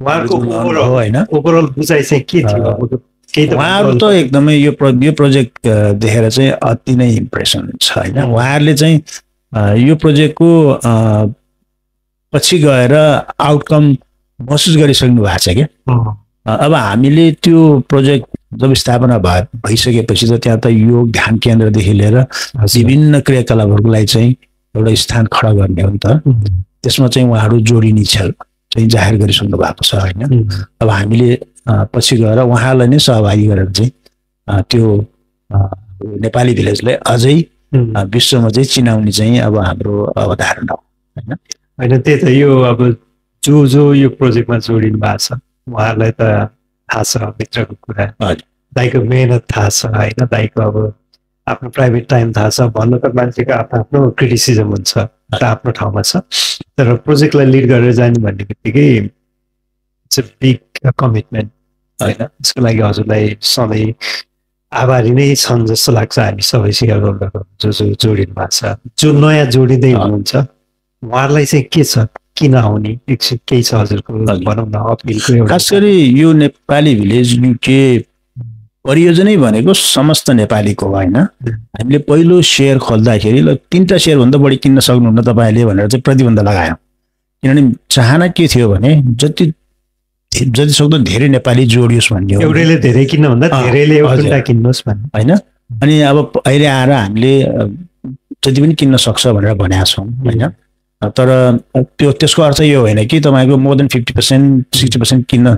उहाँको होइन ओभरअल बुझाइ चाहिँ के थियो? उहाँहरू त एकदमै यो प्रोजेक्ट देखेर चाहिँ अति नै इम्प्रेसन छ होइन। उहाँहरूले चाहिँ यो प्रोजेक्टको पछि गएर आउटकम महसुस गरिसक्नु भएको छ क्या। अब हामीले त्यो प्रोजेक्ट जब स्थापना भइसकेपछि त त्यहाँ त योग ध्यान केन्द्रदेखि लिएर विभिन्न क्रियाकलापहरूको लागि चाहिँ एउटा स्थान खडा गर्ने हो नि त। त्यसमा चाहिँ उहाँहरू जोडिने छ चाहिँ जाहेर गरिसक्नु भएको छ होइन। अब हामीले पछि गएर उहाँलाई नै सहभागी गरेर चाहिँ त्यो नेपाली भिलेजलाई अझै विश्वमा चाहिँ चिनाउने चाहिँ अब हाम्रो अवधारणा हो होइन। होइन त्यही त यो अब जो यो प्रोजेक्टमा जोडिनु भएको छ उहाँहरूलाई त थाहा छ भित्रको कुरा, दाइको मेहनत थाहा छ होइन, दाइको अब आफ्नो प्राइभेट टाइम थाहा छ। भन्नु त मान्छेको आफ्नो क्रिटिसिजम हुन्छ आफ्नो ठाउँमा छ, तर प्रोजेक्टलाई लिड गरेर जाने भन्ने बित्तिकै इट्स अ बिग कमिटमेन्ट होइन। यसको लागि हजुरलाई सधैँ आभारी नै छन् जस्तो लाग्छ हामी सबै सेयर होल्डरहरू जो जोडिनु भएको छ। जो नयाँ जोडिँदै हुनुहुन्छ उहाँहरूलाई चाहिँ के छ, किन आउने एकछिन केही छ हजुरको भनौँ न अपिलको? खास गरी यो नेपाली भिलेज युके परियोजनै भनेको समस्त नेपालीको होइन। हामीले पहिलो सेयर खोल्दाखेरि ल 3टा सेयरभन्दा बढी किन्न सक्नुहुन्न तपाईँले भनेर चाहिँ प्रतिबन्ध लगायौँ। किनभने चाहना के थियो भने जति सक्दो धेरै नेपाली जोडियोस् भन्ने हो। एउटैले धेरै किन्न भन्दा धेरैले एउटा किन्नुहोस् भन्ने होइन। अनि अब अहिले आएर हामीले जति पनि किन्न सक्छ भनेर भनेका छौँ होइन। तर त्यसको अर्थ यो होइन कि तपाईँको मोर देन 50% 60% किन्न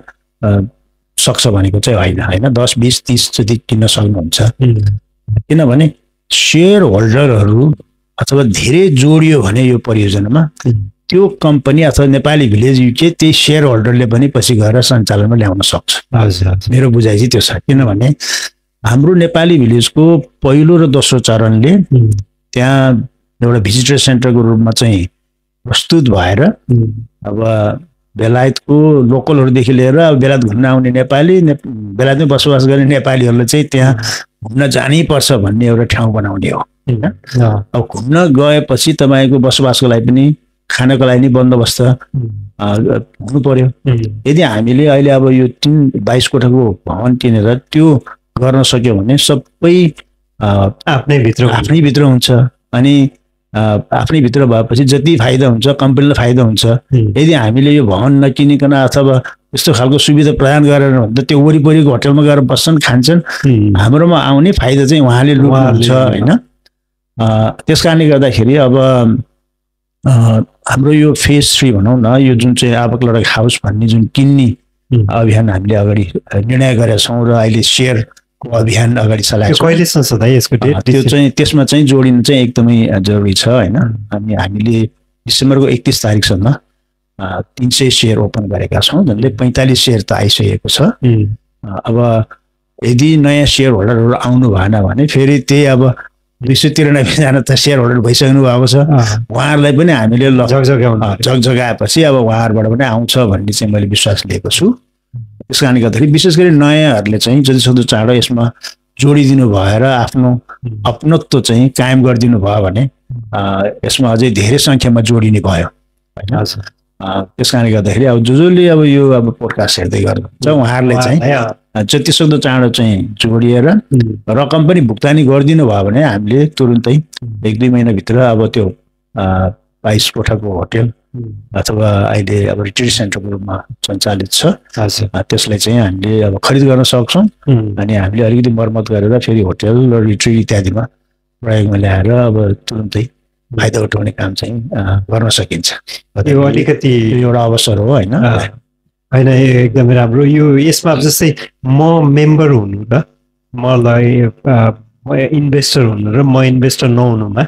सक्छ भनेको चाहिँ होइन होइन। 10 20 30 जति किन्न सक्नुहुन्छ। किनभने सेयर होल्डरहरू अथवा धेरै जोडियो भने यो परियोजनामा त्यो कम्पनी अथवा नेपाली भिलेज युके त्यही सेयर होल्डरले पनि पछि गएर सञ्चालनमा ल्याउन सक्छ। मेरो बुझाइ चाहिँ त्यो छ। किनभने हाम्रो नेपाली भिलेजको पहिलो र दोस्रो चरणले त्यहाँ एउटा भिजिटर सेन्टरको रूपमा चाहिँ प्रस्तुत भएर अब बेलायतको लोकलहरूदेखि लिएर बेलायत घुम्न आउने नेपाली बेलायतमै बसोबास गर्ने नेपालीहरूलाई चाहिँ त्यहाँ घुम्न जानै पर्छ भन्ने एउटा ठाउँ बनाउने हो होइन। अब घुम्न गएपछि तपाईँको बसोबासको लागि पनि खानको लागि नि बन्दोबस्त हुनु पर्यो। यदि हामीले अहिले अब यो 22 कोठाको भवन किनेर त्यो गर्न सक्यो भने सबै आफ्नै भित्र हुन्छ। अनि आफ्नै भित्र भएपछि जति फाइदा हुन्छ कम्पनीलाई फाइदा हुन्छ। यदि हामीले यो भवन नकिनिकन अथवा यस्तो खालको सुविधा प्रदान गरेर भन्दा त्यो वरिपरिको होटलमा गएर बस्छन् खान्छन्, हाम्रोमा आउने फाइदा चाहिँ उहाँले लुट्नुहुन्छ होइन। त्यस कारणले गर्दाखेरि अब हाम्रो यो फेज 3 भनौँ न, यो जुन चाहिँ आबक लडक हाउस भन्ने जुन किन्ने अभियान हामीले अगाडि निर्णय गरेका छौँ र अहिले सेयरको अभियान अगाडि चलाएको छ। त्यो चाहिँ त्यसमा चाहिँ जोडिनु चाहिँ एकदमै जरुरी छ होइन। हामीले डिसेम्बरको 31 तारिकसम्म 300 सेयर ओपन गरेका छौँ, जसले 45 सेयर त आइसकेको छ। अब यदि नयाँ सेयर होल्डरहरू आउनु भएन भने फेरि त्यही अब 293 जना त सेयर होल्डर भइसक्नु भएको छ। उहाँहरूलाई पनि हामीले जगजगाएपछि अब उहाँहरूबाट पनि आउँछ भन्ने चाहिँ मैले विश्वास लिएको छु। त्यस कारणले गर्दाखेरि विशेष गरी नयाँहरूले चाहिँ जति सक्दो चाँडो यसमा जोडिदिनु भएर आफ्नो अपनत्व चाहिँ कायम गरिदिनु भयो भने यसमा अझै धेरै सङ्ख्यामा जोडिने भयो होइन। त्यस कारणले गर्दाखेरि अब जसले अब यो अब पोडकास्ट हेर्दै गर्नुहुन्छ उहाँहरूले चाहिँ जति सक्दो चाँडो चाहिँ जोडिएर रकम पनि भुक्तानी गरिदिनु भयो भने हामीले तुरुन्तै 1-2 महिनाभित्र अब त्यो 22 कोठाको होटेल अथवा अहिले अब रिट्रिट सेन्टरको रूपमा सञ्चालित छ त्यसलाई चाहिँ हामीले अब खरिद गर्न सक्छौँ। अनि हामीले अलिकति मर्मत गरेर फेरि होटेल र रिट्रिट इत्यादिमा प्रयोगमा ल्याएर अब तुरुन्तै फाइदा उठाउने काम चाहिँ गर्न सकिन्छ। यो अलिकति एउटा अवसर हो होइन। होइन एकदमै राम्रो। यो यसमा जस्तै म मेम्बर हुनु र मलाई इन्भेस्टर हुनु र म इन्भेस्टर नहुनुमा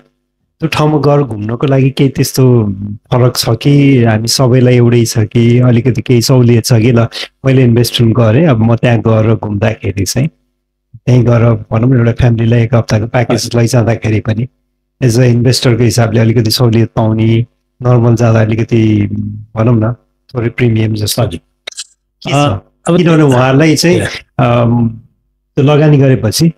त्यो ठाउँमा गएर घुम्नको लागि केही त्यस्तो फरक छ कि हामी सबैलाई एउटै छ कि अलिकति केही सहुलियत छ कि ल मैले इन्भेस्टमेन्ट गरेँ अब म त्यहाँ गएर घुम्दाखेरि चाहिँ त्यहीँ गएर भनौँ न एउटा फ्यामिलीलाई 1 हप्ताको प्याकेज लैजाँदाखेरि पनि एज अ इन्भेस्टरको हिसाबले अलिकति सहुलियत पाउने, नर्मल जाँदा अलिकति भनौँ न थोरै प्रिमियम जस्तो किनभने उहाँहरूलाई चाहिँ त्यो लगानी गरेपछि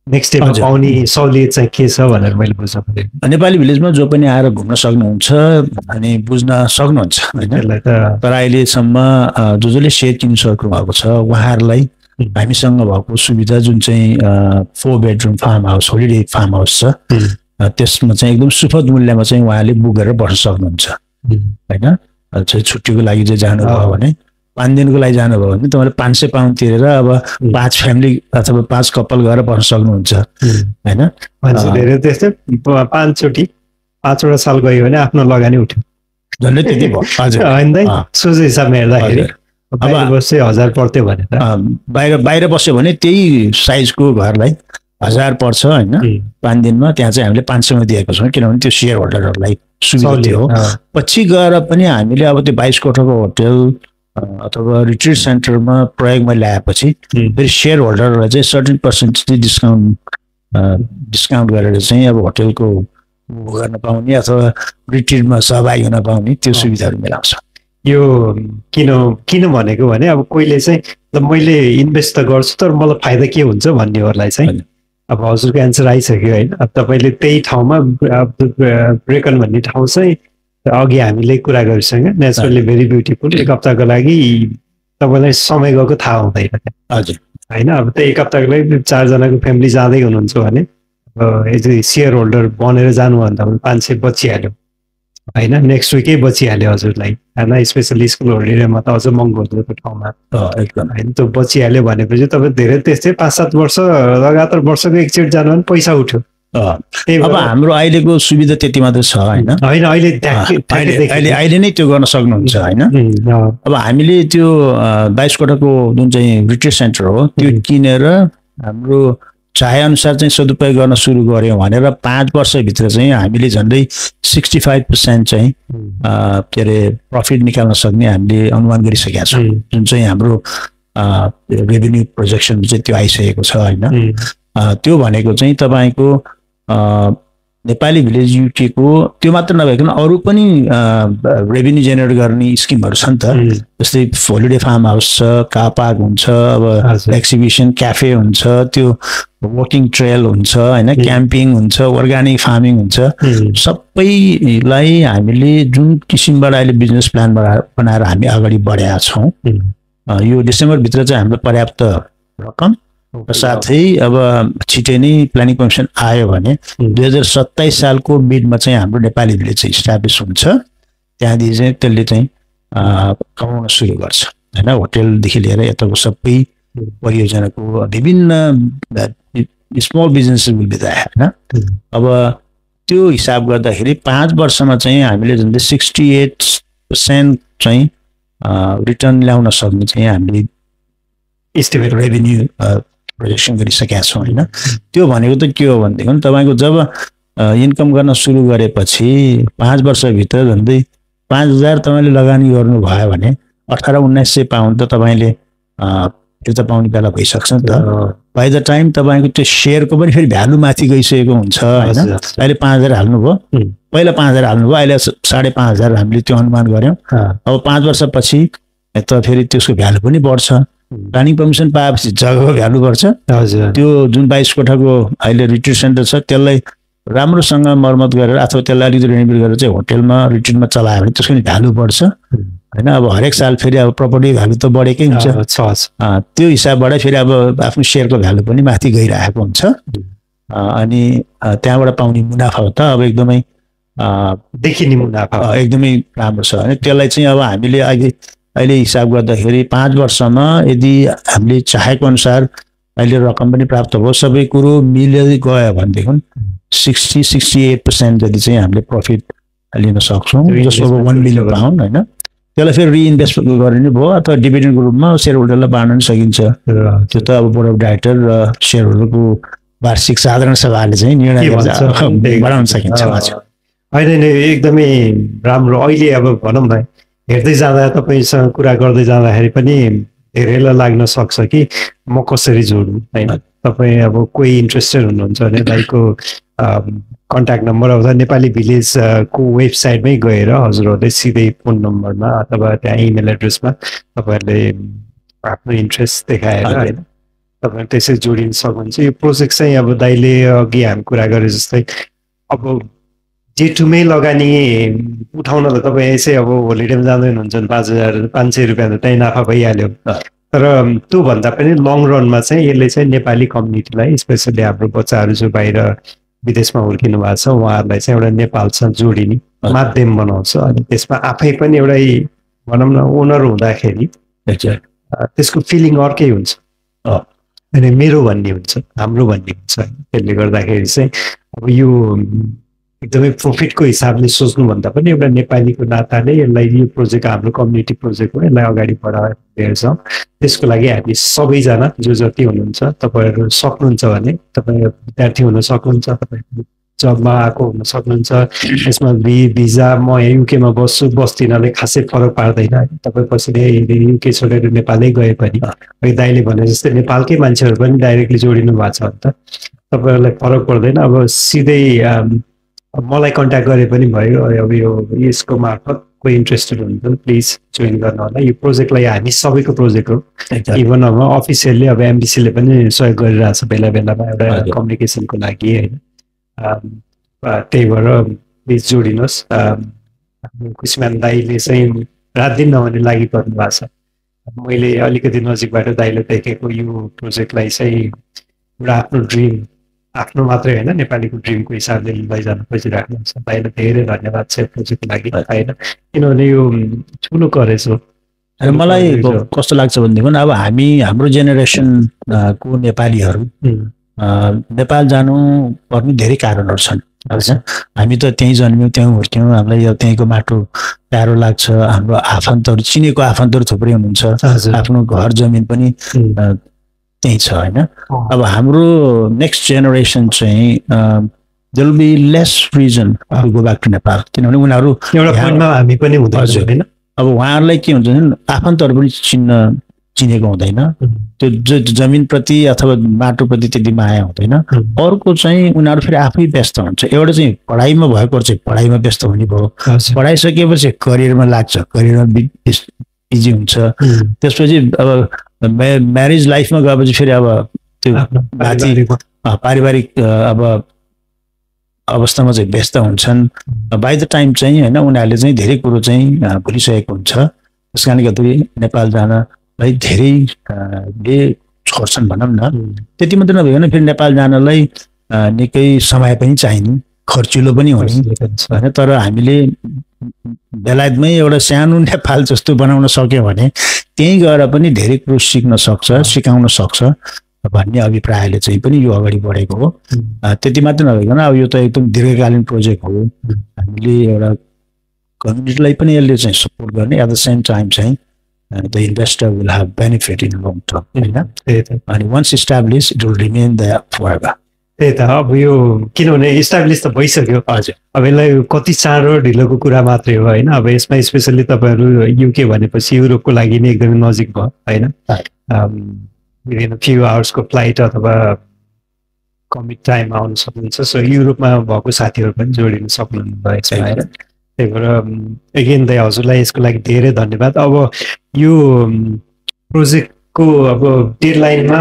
नेक्स्ट डेमा पाउने सहुलियत चाहिँ के छ भनेर मैले बुझ्न पऱ्यो। नेपाली भिलेजमा जो पनि आएर घुम्न सक्नुहुन्छ अनि बुझ्न सक्नुहुन्छ होइन। तर अहिलेसम्म जसले सेयर किन्न सक्नु भएको छ उहाँहरूलाई हामीसँग भएको सुविधा जुन चाहिँ 4 bedroom farm house holiday farm house छ त्यसमा चाहिँ एकदम सुपथ मूल्यमा चाहिँ उहाँले बुक गरेर बस्न सक्नुहुन्छ होइन चाहिँ छुट्टीको लागि चाहिँ जानुभयो भने 5 दिनको लागि जानुभयो भने तपाईँले 500 पाउन्ड तिरेर अब 5 फ्यामिली अथवा 5 कपल गएर बस्न सक्नुहुन्छ होइन धेरै त्यस्तै 5 चोटि 5वटा साल गयो भने आफ्नो लगानी उठ्यो झन्डै त्यति भयो हजुर होइन सोझो हिसाबमा हेर्दाखेरि अब बस्यो 1000 पर्थ्यो भने बाहिर बस्यो भने त्यही साइजको घरलाई 1000 पर्छ होइन 5 दिनमा त्यहाँ चाहिँ हामीले 500 मा दिएको छौँ किनभने त्यो सेयर होल्डरहरूलाई सुविधा हो पछि गएर पनि हामीले अब त्यो 22 कोठाको होटल अथवा रिट्रिट सेन्टरमा प्रयोगमा ल्याएपछि फेरि सेयर होल्डरहरूलाई चाहिँ सर्टेन पर्सेन्ट चाहिँ डिस्काउन्ट गरेर चाहिँ अब होटलको गर्न पाउने अथवा रिट्रिटमा सहभागी हुन पाउने त्यो सुविधाहरू मिलाउँछ यो किन भनेको भने अब कोहीले चाहिँ मैले इन्भेस्ट त गर्छु तर मलाई फाइदा के हुन्छ भन्नेहरूलाई चाहिँ अब हजुरको एन्सर आइसक्यो होइन अब तपाईँले त्यही ठाउँमा ब्रेकन भन्ने ठाउँ चाहिँ अघि हामीले कुरा गरिसक्यौँ नेचुरली भेरी ब्युटिफुल 1 हप्ताको लागि तपाईँलाई समय गएको थाहा हुँदैन हजुर होइन अब त्यो 1 हप्ताको लागि 4 जनाको फ्यामिली जाँदै हुनुहुन्छ भने यदि सेयर होल्डर बनेर जानुभन्दा 500 बचिहाल्यो होइन नेक्स्ट विकै बचिहाल्यो हजुरलाई होइन स्पेसली स्कुल होलिडेमा त अझ महँगो हुन्छ त्यो ठाउँमा एकदम होइन त्यो बचिहाल्यो भनेपछि तपाईँ धेरै त्यस्तै 5-7 वर्ष लगातार वर्षको एकचोटि जानु भने पैसा उठ्यो अब हाम्रो अहिलेको सुविधा त्यति मात्र छ होइन अहिले नै त्यो गर्न सक्नुहुन्छ होइन अब हामीले त्यो 22 कोठाको जुन चाहिँ रिट्रिट सेन्टर हो त्यो किनेर हाम्रो चाहे अनुसार चाहिँ सदुपयोग गर्न सुरु गऱ्यौँ भनेर 5 वर्षभित्र चाहिँ हामीले झन्डै 65% चाहिँ के अरे प्रफिट निकाल्न सक्ने हामीले अनुमान गरिसकेका छौँ जुन चाहिँ हाम्रो रेभेन्यू प्रोजेक्सन चाहिँ त्यो आइसकेको छ होइन त्यो भनेको चाहिँ तपाईँको नेपाली भिलेज युकेको त्यो मात्र नभइकन अरू पनि रेभेन्यू जेनेरेट गर्ने स्किमहरू छन् त जस्तै होलिडे फार्म हाउस छ कार पार्क हुन्छ अब एक्सिबिसन क्याफे हुन्छ त्यो वकिङ ट्रेल हुन्छ होइन क्याम्पिङ हुन्छ अर्ग्यानिक फार्मिङ हुन्छ सबैलाई हामीले जुन किसिमबाट अहिले बिजनेस प्लान बनाएर हामी अगाडि बढेका छौँ यो डिसेम्बरभित्र चाहिँ हाम्रो पर्याप्त रकम र साथै अब छिटै नै प्लानिङ कमिसन आयो भने 2027 सालको मिडमा चाहिँ हाम्रो नेपाली भिलेज चाहिँ इस्टाब्लिस हुन्छ त्यहाँदेखि चाहिँ त्यसले चाहिँ कमाउन सुरु गर्छ होइन होटेलदेखि लिएर यताको सबै परियोजनाको विभिन्न small businesses will be there होइन अब त्यो हिसाब गर्दाखेरि 5 वर्षमा चाहिँ हामीले झन्डै 68% चाहिँ रिटर्न ल्याउन सक्ने चाहिँ हामीले इस्टिमेट रेभेन्यू प्रोजेक्सन गरिसकेका छौँ होइन त्यो भनेको त के हो भनेदेखि तपाईँको जब इन्कम गर्न सुरु गरेपछि 5 वर्षभित्र झन्डै 5000 तपाईँले लगानी गर्नुभयो भने 1800-1900 पाउन्ड त तपाईँले फिर्ता पाउने बेला भइसक्छ नि त बाई द टाइम तपाईँको त्यो सेयरको पनि फेरि भ्यालु माथि गइसकेको हुन्छ होइन अहिले 5000 हाल्नुभयो पहिला 5000 हाल्नुभयो अहिले 5500 हामीले त्यो अनुमान गऱ्यौँ अब 5 वर्षपछि त फेरि त्यसको भ्यालु पनि बढ्छ प्लानिङ पर्मिसन पाएपछि जग्गाको भ्यालु बढ्छ त्यो जुन 22 कोठाको अहिले रिट्रिट सेन्टर छ त्यसलाई राम्रोसँग मर्मत गरेर अथवा त्यसलाई अलिकति रेनोभेट गरेर चाहिँ होटेलमा रिट्रिटमा चलायो भने त्यसको नि भ्यालु बढ्छ होइन अब हरेक साल फेरि अब प्रपर्टी भ्यालु त बढेकै हुन्छ त्यो हिसाबबाट फेरि अब आफ्नो सेयरको भ्यालु पनि माथि गइरहेको हुन्छ अनि त्यहाँबाट पाउने मुनाफा त अब एकदमै देखिने मुनाफा एकदमै राम्रो छ होइन त्यसलाई चाहिँ अब हामीले अहिले हिसाब गर्दाखेरि 5 वर्षमा यदि हामीले चाहेको अनुसार अहिले रकम पनि प्राप्त भयो सबै कुरो मिलेर गयो भनेदेखि 60-68% जति चाहिँ हामीले प्रफिट लिन सक्छौँ जस्तो अब 1 मिलियन पाउन्ड होइन त्यसलाई फेरि रिइन्भेस्ट गर्ने भयो अथवा डिभिडेन्डको रूपमा सेयर होल्डरलाई बाँड्न पनि सकिन्छ त्यो त अब बोर्ड अफ डाइरेक्टर र सेयर होल्डरको वार्षिक साधारण सभाले चाहिँ निर्णय बढाउन सकिन्छ होइन एकदमै राम्रो अहिले अब भनौँ न हेर्दै जाँदा तपाईँसँग कुरा गर्दै जाँदाखेरि पनि धेरैलाई लाग्न सक्छ कि म कसरी जोडौँ होइन तपाईँ अब कोही इन्ट्रेस्टेड हुनुहुन्छ भने दाइको कन्ट्याक्ट नम्बर अथवा नेपाली भिलेजको वेबसाइटमै गएर हजुरहरूले सिधै फोन नम्बरमा अथवा त्यहाँ इमेल एड्रेसमा तपाईँहरूले आफ्नो इन्ट्रेस्ट देखाएर होइन तपाईँहरू त्यसरी जोडिन सक्नुहुन्छ यो प्रोजेक्ट चाहिँ अब दाइले अघि हामी कुरा गरे जस्तै अब जेठुमै लगानी उठाउन त तपाईँ यसै अब होलिडेमा जाँदै हुनुहुन्छ भने 5500 रुपियाँ त त्यहीँ नाफा भइहाल्यो तर त्योभन्दा पनि लङ रनमा चाहिँ यसले चाहिँ नेपाली कम्युनिटीलाई स्पेसली हाम्रो बच्चाहरू जो बाहिर विदेशमा हुर्किनु भएको छ उहाँहरूलाई चाहिँ एउटा नेपालसँग जोडिने माध्यम बनाउँछ अनि त्यसमा आफै पनि एउटै भनौँ न ओनर हुँदाखेरि त्यसको फिलिङ अर्कै हुन्छ अनि मेरो भन्ने हुन्छ हाम्रो भन्ने हुन्छ त्यसले गर्दाखेरि चाहिँ अब यो एकदमै प्रफिटको हिसाबले सोच्नुभन्दा पनि एउटा नेपालीको नाताले यसलाई यो प्रोजेक्ट हाम्रो कम्युनिटी प्रोजेक्ट हो यसलाई अगाडि बढाएर छौँ त्यसको लागि हामी सबैजना जो जति हुनुहुन्छ तपाईँहरू सक्नुहुन्छ भने तपाईँ विद्यार्थी हुन सक्नुहुन्छ तपाईँ जबमा आएको हुन सक्नुहुन्छ यसमा भिजा म युकेमा बस्छु बस्दिनले खासै फरक पार्दैन तपाईँ पछि युके छोडेर नेपालै गए पनि अघि दाइले भने जस्तै नेपालकै मान्छेहरू पनि डाइरेक्टली जोडिनु भएको छ भने त तपाईँहरूलाई फरक पर्दैन अब सिधै मलाई कन्ट्याक्ट गरे पनि भयो अब यो यसको मार्फत कोही इन्ट्रेस्टेड हुनुहुन्छ प्लिज जोइन गर्नु होला यो प्रोजेक्टलाई हामी सबैको प्रोजेक्ट हो इभन अब अफिसियल्ली अब एमबिसीले पनि सहयोग गरिरहेको छ बेला बेलामा एउटा कम्युनिकेसनको लागि होइन त्यही भएर प्लिज जोडिनुहोस् खुसीमान दाईले चाहिँ रात दिन नहुने लागि पर्नु भएको छ मैले अलिकति नजिकबाट दाईले देखेको यो प्रोजेक्टलाई चाहिँ एउटा आफ्नो ड्रिम आफ्नो मात्रै होइन नेपालीको ड्रिमको हिसाबले लैजान खोजिराख्नुहुन्छ दाइलाई धेरै धन्यवाद छ प्रोजेक्टको लागि होइन किनभने यो ठुलो करेज हो मलाई कस्तो लाग्छ भनेदेखि अब हाम्रो जेनेरेसन को नेपालीहरू नेपाल जानु पर्ने धेरै कारणहरू छन् हामी त त्यहीँ जन्म्यौँ त्यहीँ हुर्क्यौँ हामीलाई अब त्यहीँको माटो प्यारो लाग्छ हाम्रो आफन्तहरू चिनेको आफन्तहरू थुप्रै हुनुहुन्छ आफ्नो घर जमिन पनि त्यही छ होइन अब हाम्रो नेक्स्ट जेनेरेसन चाहिँ there will be less reason to go back to Nepal किनभने उनीहरू हामी पनि हुँदैन अब उहाँहरूलाई के हुन्छ भने आफन्तहरू पनि चिनेको हुँदैन त्यो जमिनप्रति अथवा माटोप्रति त्यति माया हुँदैन अर्को चाहिँ उनीहरू फेरि आफै व्यस्त हुन्छ एउटा चाहिँ पढाइमा भएको चाहिँ पढाइमा व्यस्त हुने भयो पढाइसकेपछि करियरमा लाग्छ करियरमा बिजी हुन्छ त्यसपछि अब म्यारेज लाइफमा गएपछि फेरि अब त्यो पारिवारिक अब अवस्थामा चाहिँ व्यस्त हुन्छन् बाई द टाइम चाहिँ होइन उनीहरूले चाहिँ धेरै कुरो चाहिँ भुलिसकेको हुन्छ त्यस कारणले गर्दाखेरि नेपाल जानलाई धेरै छोड्छन् भनौँ न त्यति मात्रै नभइकन फेरि नेपाल जानलाई निकै समय पनि चाहिने खर्चिलो पनि हुने होइन तर हामीले बेलायतमै एउटा सानो नेपाल जस्तो बनाउन सक्यो भने त्यहीँ गएर पनि धेरै कुरो सिक्न सक्छ सिकाउन सक्छ भन्ने अभिप्रायले चाहिँ पनि यो अगाडि बढेको हो त्यति मात्रै नभइकन अब यो त एकदम दीर्घकालीन प्रोजेक्ट हो हामीले एउटा कम्युनिटीलाई पनि यसले चाहिँ सपोर्ट गर्ने एट द सेम टाइम चाहिँ the investor will have benefit in long term होइन अनि once establish it will remain there forever त्यही त अब यो किनभने इस्टाब्लिस त भइसक्यो हजुर अब यसलाई कति चाँडो ढिलोको कुरा मात्रै हो होइन अब यसमा स्पेसल्ली तपाईँहरू युके भनेपछि युरोपको लागि नै एकदमै नजिक भयो होइन फ्यु आवर्सको फ्लाइट अथवा कमिट टाइममा आउन सक्नुहुन्छ सो युरोपमा भएको साथीहरू पनि जोडिन सक्नुहुन्छ यसमा होइन त्यही भएर एगेन दाइ हजुरलाई यसको लागि धेरै धन्यवाद अब यो प्रोजेक्टको अब डेडलाइनमा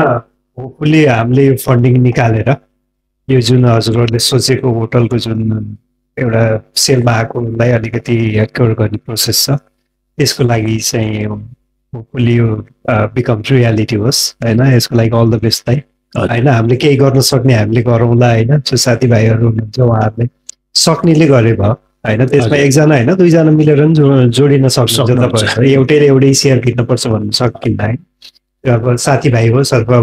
होपफुल्ली हामीले यो फन्डिङ निकालेर यो जुन हजुरहरूले सोचेको होटलको जुन एउटा सेलमा आएकोलाई अलिकति क्योर गर्ने प्रोसेस छ त्यसको लागि चाहिँ होपफुल्ली यो बिकम्स रियालिटी होस् होइन यसको लागि अल द बेस्ट दाइ होइन हामीले केही गर्न सक्ने हामीले गरौँला होइन जो साथीभाइहरू हुनुहुन्छ उहाँहरूले सक्नेले गरे भयो होइन त्यसमा एकजना होइन दुईजना मिलेर पनि जोडिन सक्नुहुन्छ तपाईँहरू एउटै सेयर किन्नुपर्छ भन्नु सकिन्न है अब साथीभाइ होस् अथवा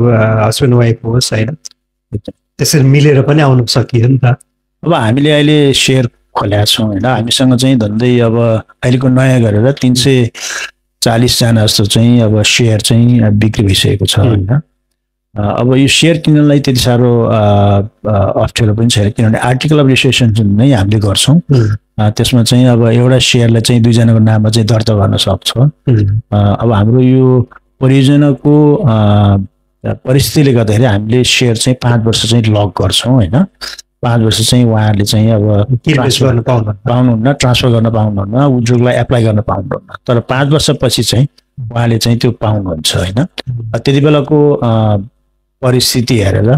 हस्बेन्ड वाइफ होस् होइन त्यसरी मिलेर पनि आउनु सकियो नि त अब हामीले अहिले सेयर खोलेका छौँ होइन हामीसँग चाहिँ धन्दै अब अहिलेको नयाँ गरेर 340 जना जस्तो चाहिँ अब सेयर चाहिँ बिक्री भइसकेको छ होइन अब यो सेयर किन्नलाई त्यति साह्रो अप्ठ्यारो पनि छैन किनभने आर्टिकल अफ रेजिस्ट्रेसन नै हामीले गर्छौँ त्यसमा चाहिँ अब एउटा सेयरलाई चाहिँ 2 जनाको नाममा चाहिँ दर्ता गर्न सक्छ अब हाम्रो यो परियोजनाको परिस्थितिले गर्दाखेरि हामीले सेयर चाहिँ 5 वर्ष चाहिँ लक गर्छौँ होइन 5 वर्ष चाहिँ उहाँहरूले चाहिँ अब ट्रान्सफर पाउनुहुन्न ट्रान्सफर गर्न पाउनुहुन्न उद्योगलाई एप्लाई गर्न पाउनुहुन्न तर 5 वर्षपछि चाहिँ उहाँले चाहिँ त्यो पाउनुहुन्छ होइन त्यति बेलाको परिस्थिति हेरेर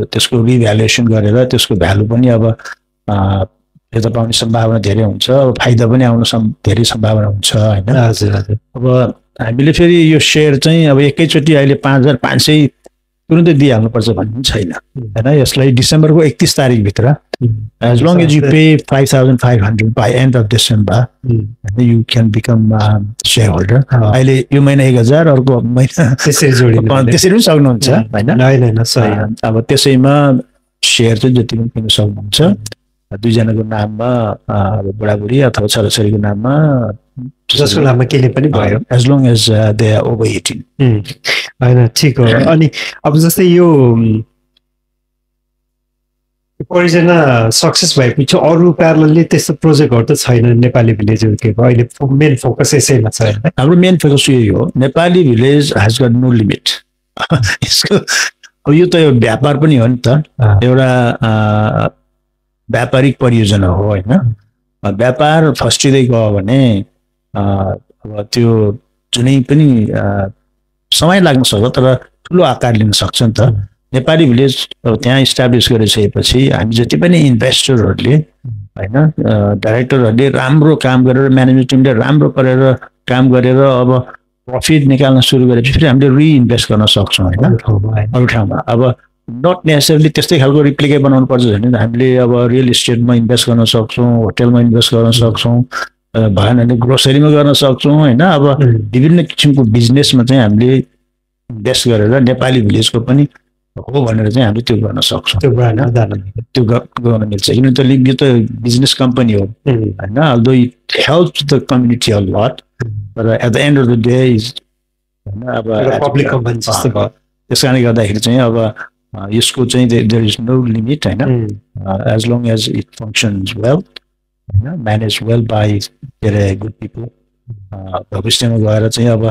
त्यसको रिभ्यालुएसन गरेर त्यसको भ्यालु पनि अब फिर्ता पाउने सम्भावना धेरै हुन्छ अब फाइदा पनि आउन धेरै सम्भावना हुन्छ होइन हजुर हजुर अब हामीले फेरि यो सेयर चाहिँ अब एकैचोटि अहिले 5,500 तुरुन्तै दिइहाल्नुपर्छ भन्ने पनि छैन होइन यसलाई डिसेम्बरको 31 तारिकभित्र as long as you pay 5,500 by end of December you can become shareholder अहिले यो महिना 1,000 अर्को महिना त्यसरी पनि सक्नुहुन्छ होइन अब त्यसैमा सेयर चाहिँ जति पनि किन्न सक्नुहुन्छ दुईजनाको नाममा अब बुढाबुढी अथवा छोराछोरीको नाममा जसको नाममा केही पनि भयो as long as they are over 18 होइन ठिक हो अनि अब जस्तै यो परियोजना सक्सेस भएपछि अरू प्यारलली त्यस्तो प्रोजेक्टहरू त छैन नेपाली भिलेजहरूको अहिले मेन फोकस यसैमा छ हाम्रो मेन फोकस यही हो Nepali village has got no limit यसको अब यो त एउटा व्यापार पनि हो नि त एउटा व्यापारिक परियोजना हो होइन व्यापार फस्टिँदै गयो भने अब त्यो जुनै पनि समय लाग्न सक्छ तर ठुलो आकार लिन सक्छ नि त नेपाली भिलेज त्यहाँ इस्टाब्लिस गरिसकेपछि हामी जति पनि इन्भेस्टरहरूले होइन डाइरेक्टरहरूले राम्रो काम गरेर म्यानेजमेन्ट टिमले राम्रो गरेर काम गरेर अब प्रफिट निकाल्न सुरु गरेपछि फेरि हामीले रिइन्भेस्ट गर्न सक्छौँ होइन अरू ठाउँमा अब नट नेसेसरली त्यस्तै खालको रिप्लिके बनाउनु पर्छ भने हामीले अब रियल इस्टेटमा इन्भेस्ट गर्न सक्छौँ होटलमा इन्भेस्ट गर्न सक्छौँ भएन भने ग्रोसरीमा गर्न सक्छौँ होइन अब विभिन्न किसिमको बिजनेसमा चाहिँ हामीले इन्भेस्ट गरेर नेपाली भिलेजको पनि हो भनेर चाहिँ हामीले त्यो गर्न सक्छौँ त्यो गर्न मिल्छ किनभने यो त बिजनेस कम्पनी हो होइन although it helps the community a lot तर at the end of the day is होइन अब पब्लिक कम्पनी जस्तो भयो त्यस कारणले गर्दाखेरि चाहिँ अब यसको चाहिँ देयर इज नो लिमिट होइन as long as it functions well होइन म्यानेज वेल बाई धेरै गुड पिपल भविष्यमा गएर चाहिँ अब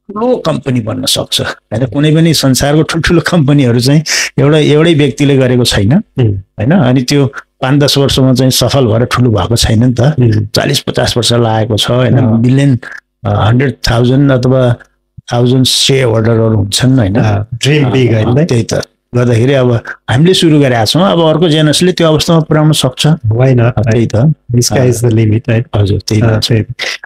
ठुलो कम्पनी बन्न सक्छ होइन कुनै पनि संसारको ठुल्ठुलो कम्पनीहरू चाहिँ एउटै व्यक्तिले गरेको छैन होइन अनि त्यो 5-10 वर्षमा चाहिँ सफल भएर ठुलो भएको छैन नि त 40-50 वर्ष लागेको छ होइन मिलियन 100,000 अथवा 1000 सेयर होल्डरहरू हुन्छन् होइन ड्रिम बिग होइन त्यही त गर्दाखेरि अब हामीले सुरु गरेका छौँ अब अर्को जेनरेसनले त्यो अवस्थामा पुर्याउन सक्छ होइन त्यही त स्काई इज द लिमिट है हजुर त्यही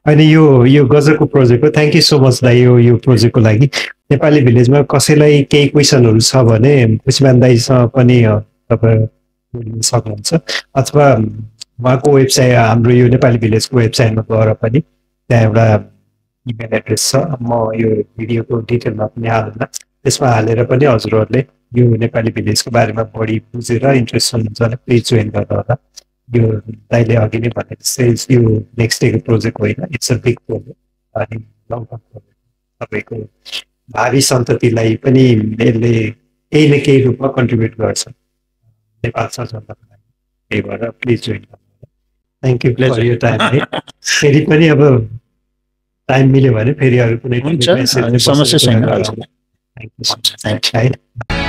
अनि यो गजबको प्रोजेक्ट हो थ्याङ्क यू सो मच दाइ यो प्रोजेक्टको लागि नेपाली भिलेजमा कसैलाई केही क्वेसनहरू छ भने पुष्पमान दाइसँग पनि तपाईँ बोल्न सक्नुहुन्छ अथवा उहाँको वेबसाइट हाम्रो यो नेपाली भिलेजको वेबसाइटमा गएर पनि त्यहाँ एउटा इमेल एड्रेस छ म यो भिडियोको डिटेलमा पनि हाल्दैन त्यसमा हालेर पनि हजुरहरूले यो नेपाली भिलेजको बारेमा बढी बुझेर इन्ट्रेस्ट हुनुहुन्छ भने प्लिज जोइन गर्दा होला यो दाइले अघि नै भने जस्तै यो नेक्स्ट डेको प्रोजेक्ट होइन इट्स अ बिग प्रोजेक्ट अनि लङ टर्म प्रोजेक्ट तपाईँको भावी सन्ततिलाई पनि यसले केही न केही रूपमा कन्ट्रिब्युट गर्छ नेपाल सरकारको लागि त्यही भएर प्लिज जोइन गर्नु थ्याङ्क यू फर यो टाइम है फेरि पनि अब टाइम मिल्यो भने फेरि अरू कुनै समस्या छैन थ्याङ्क यू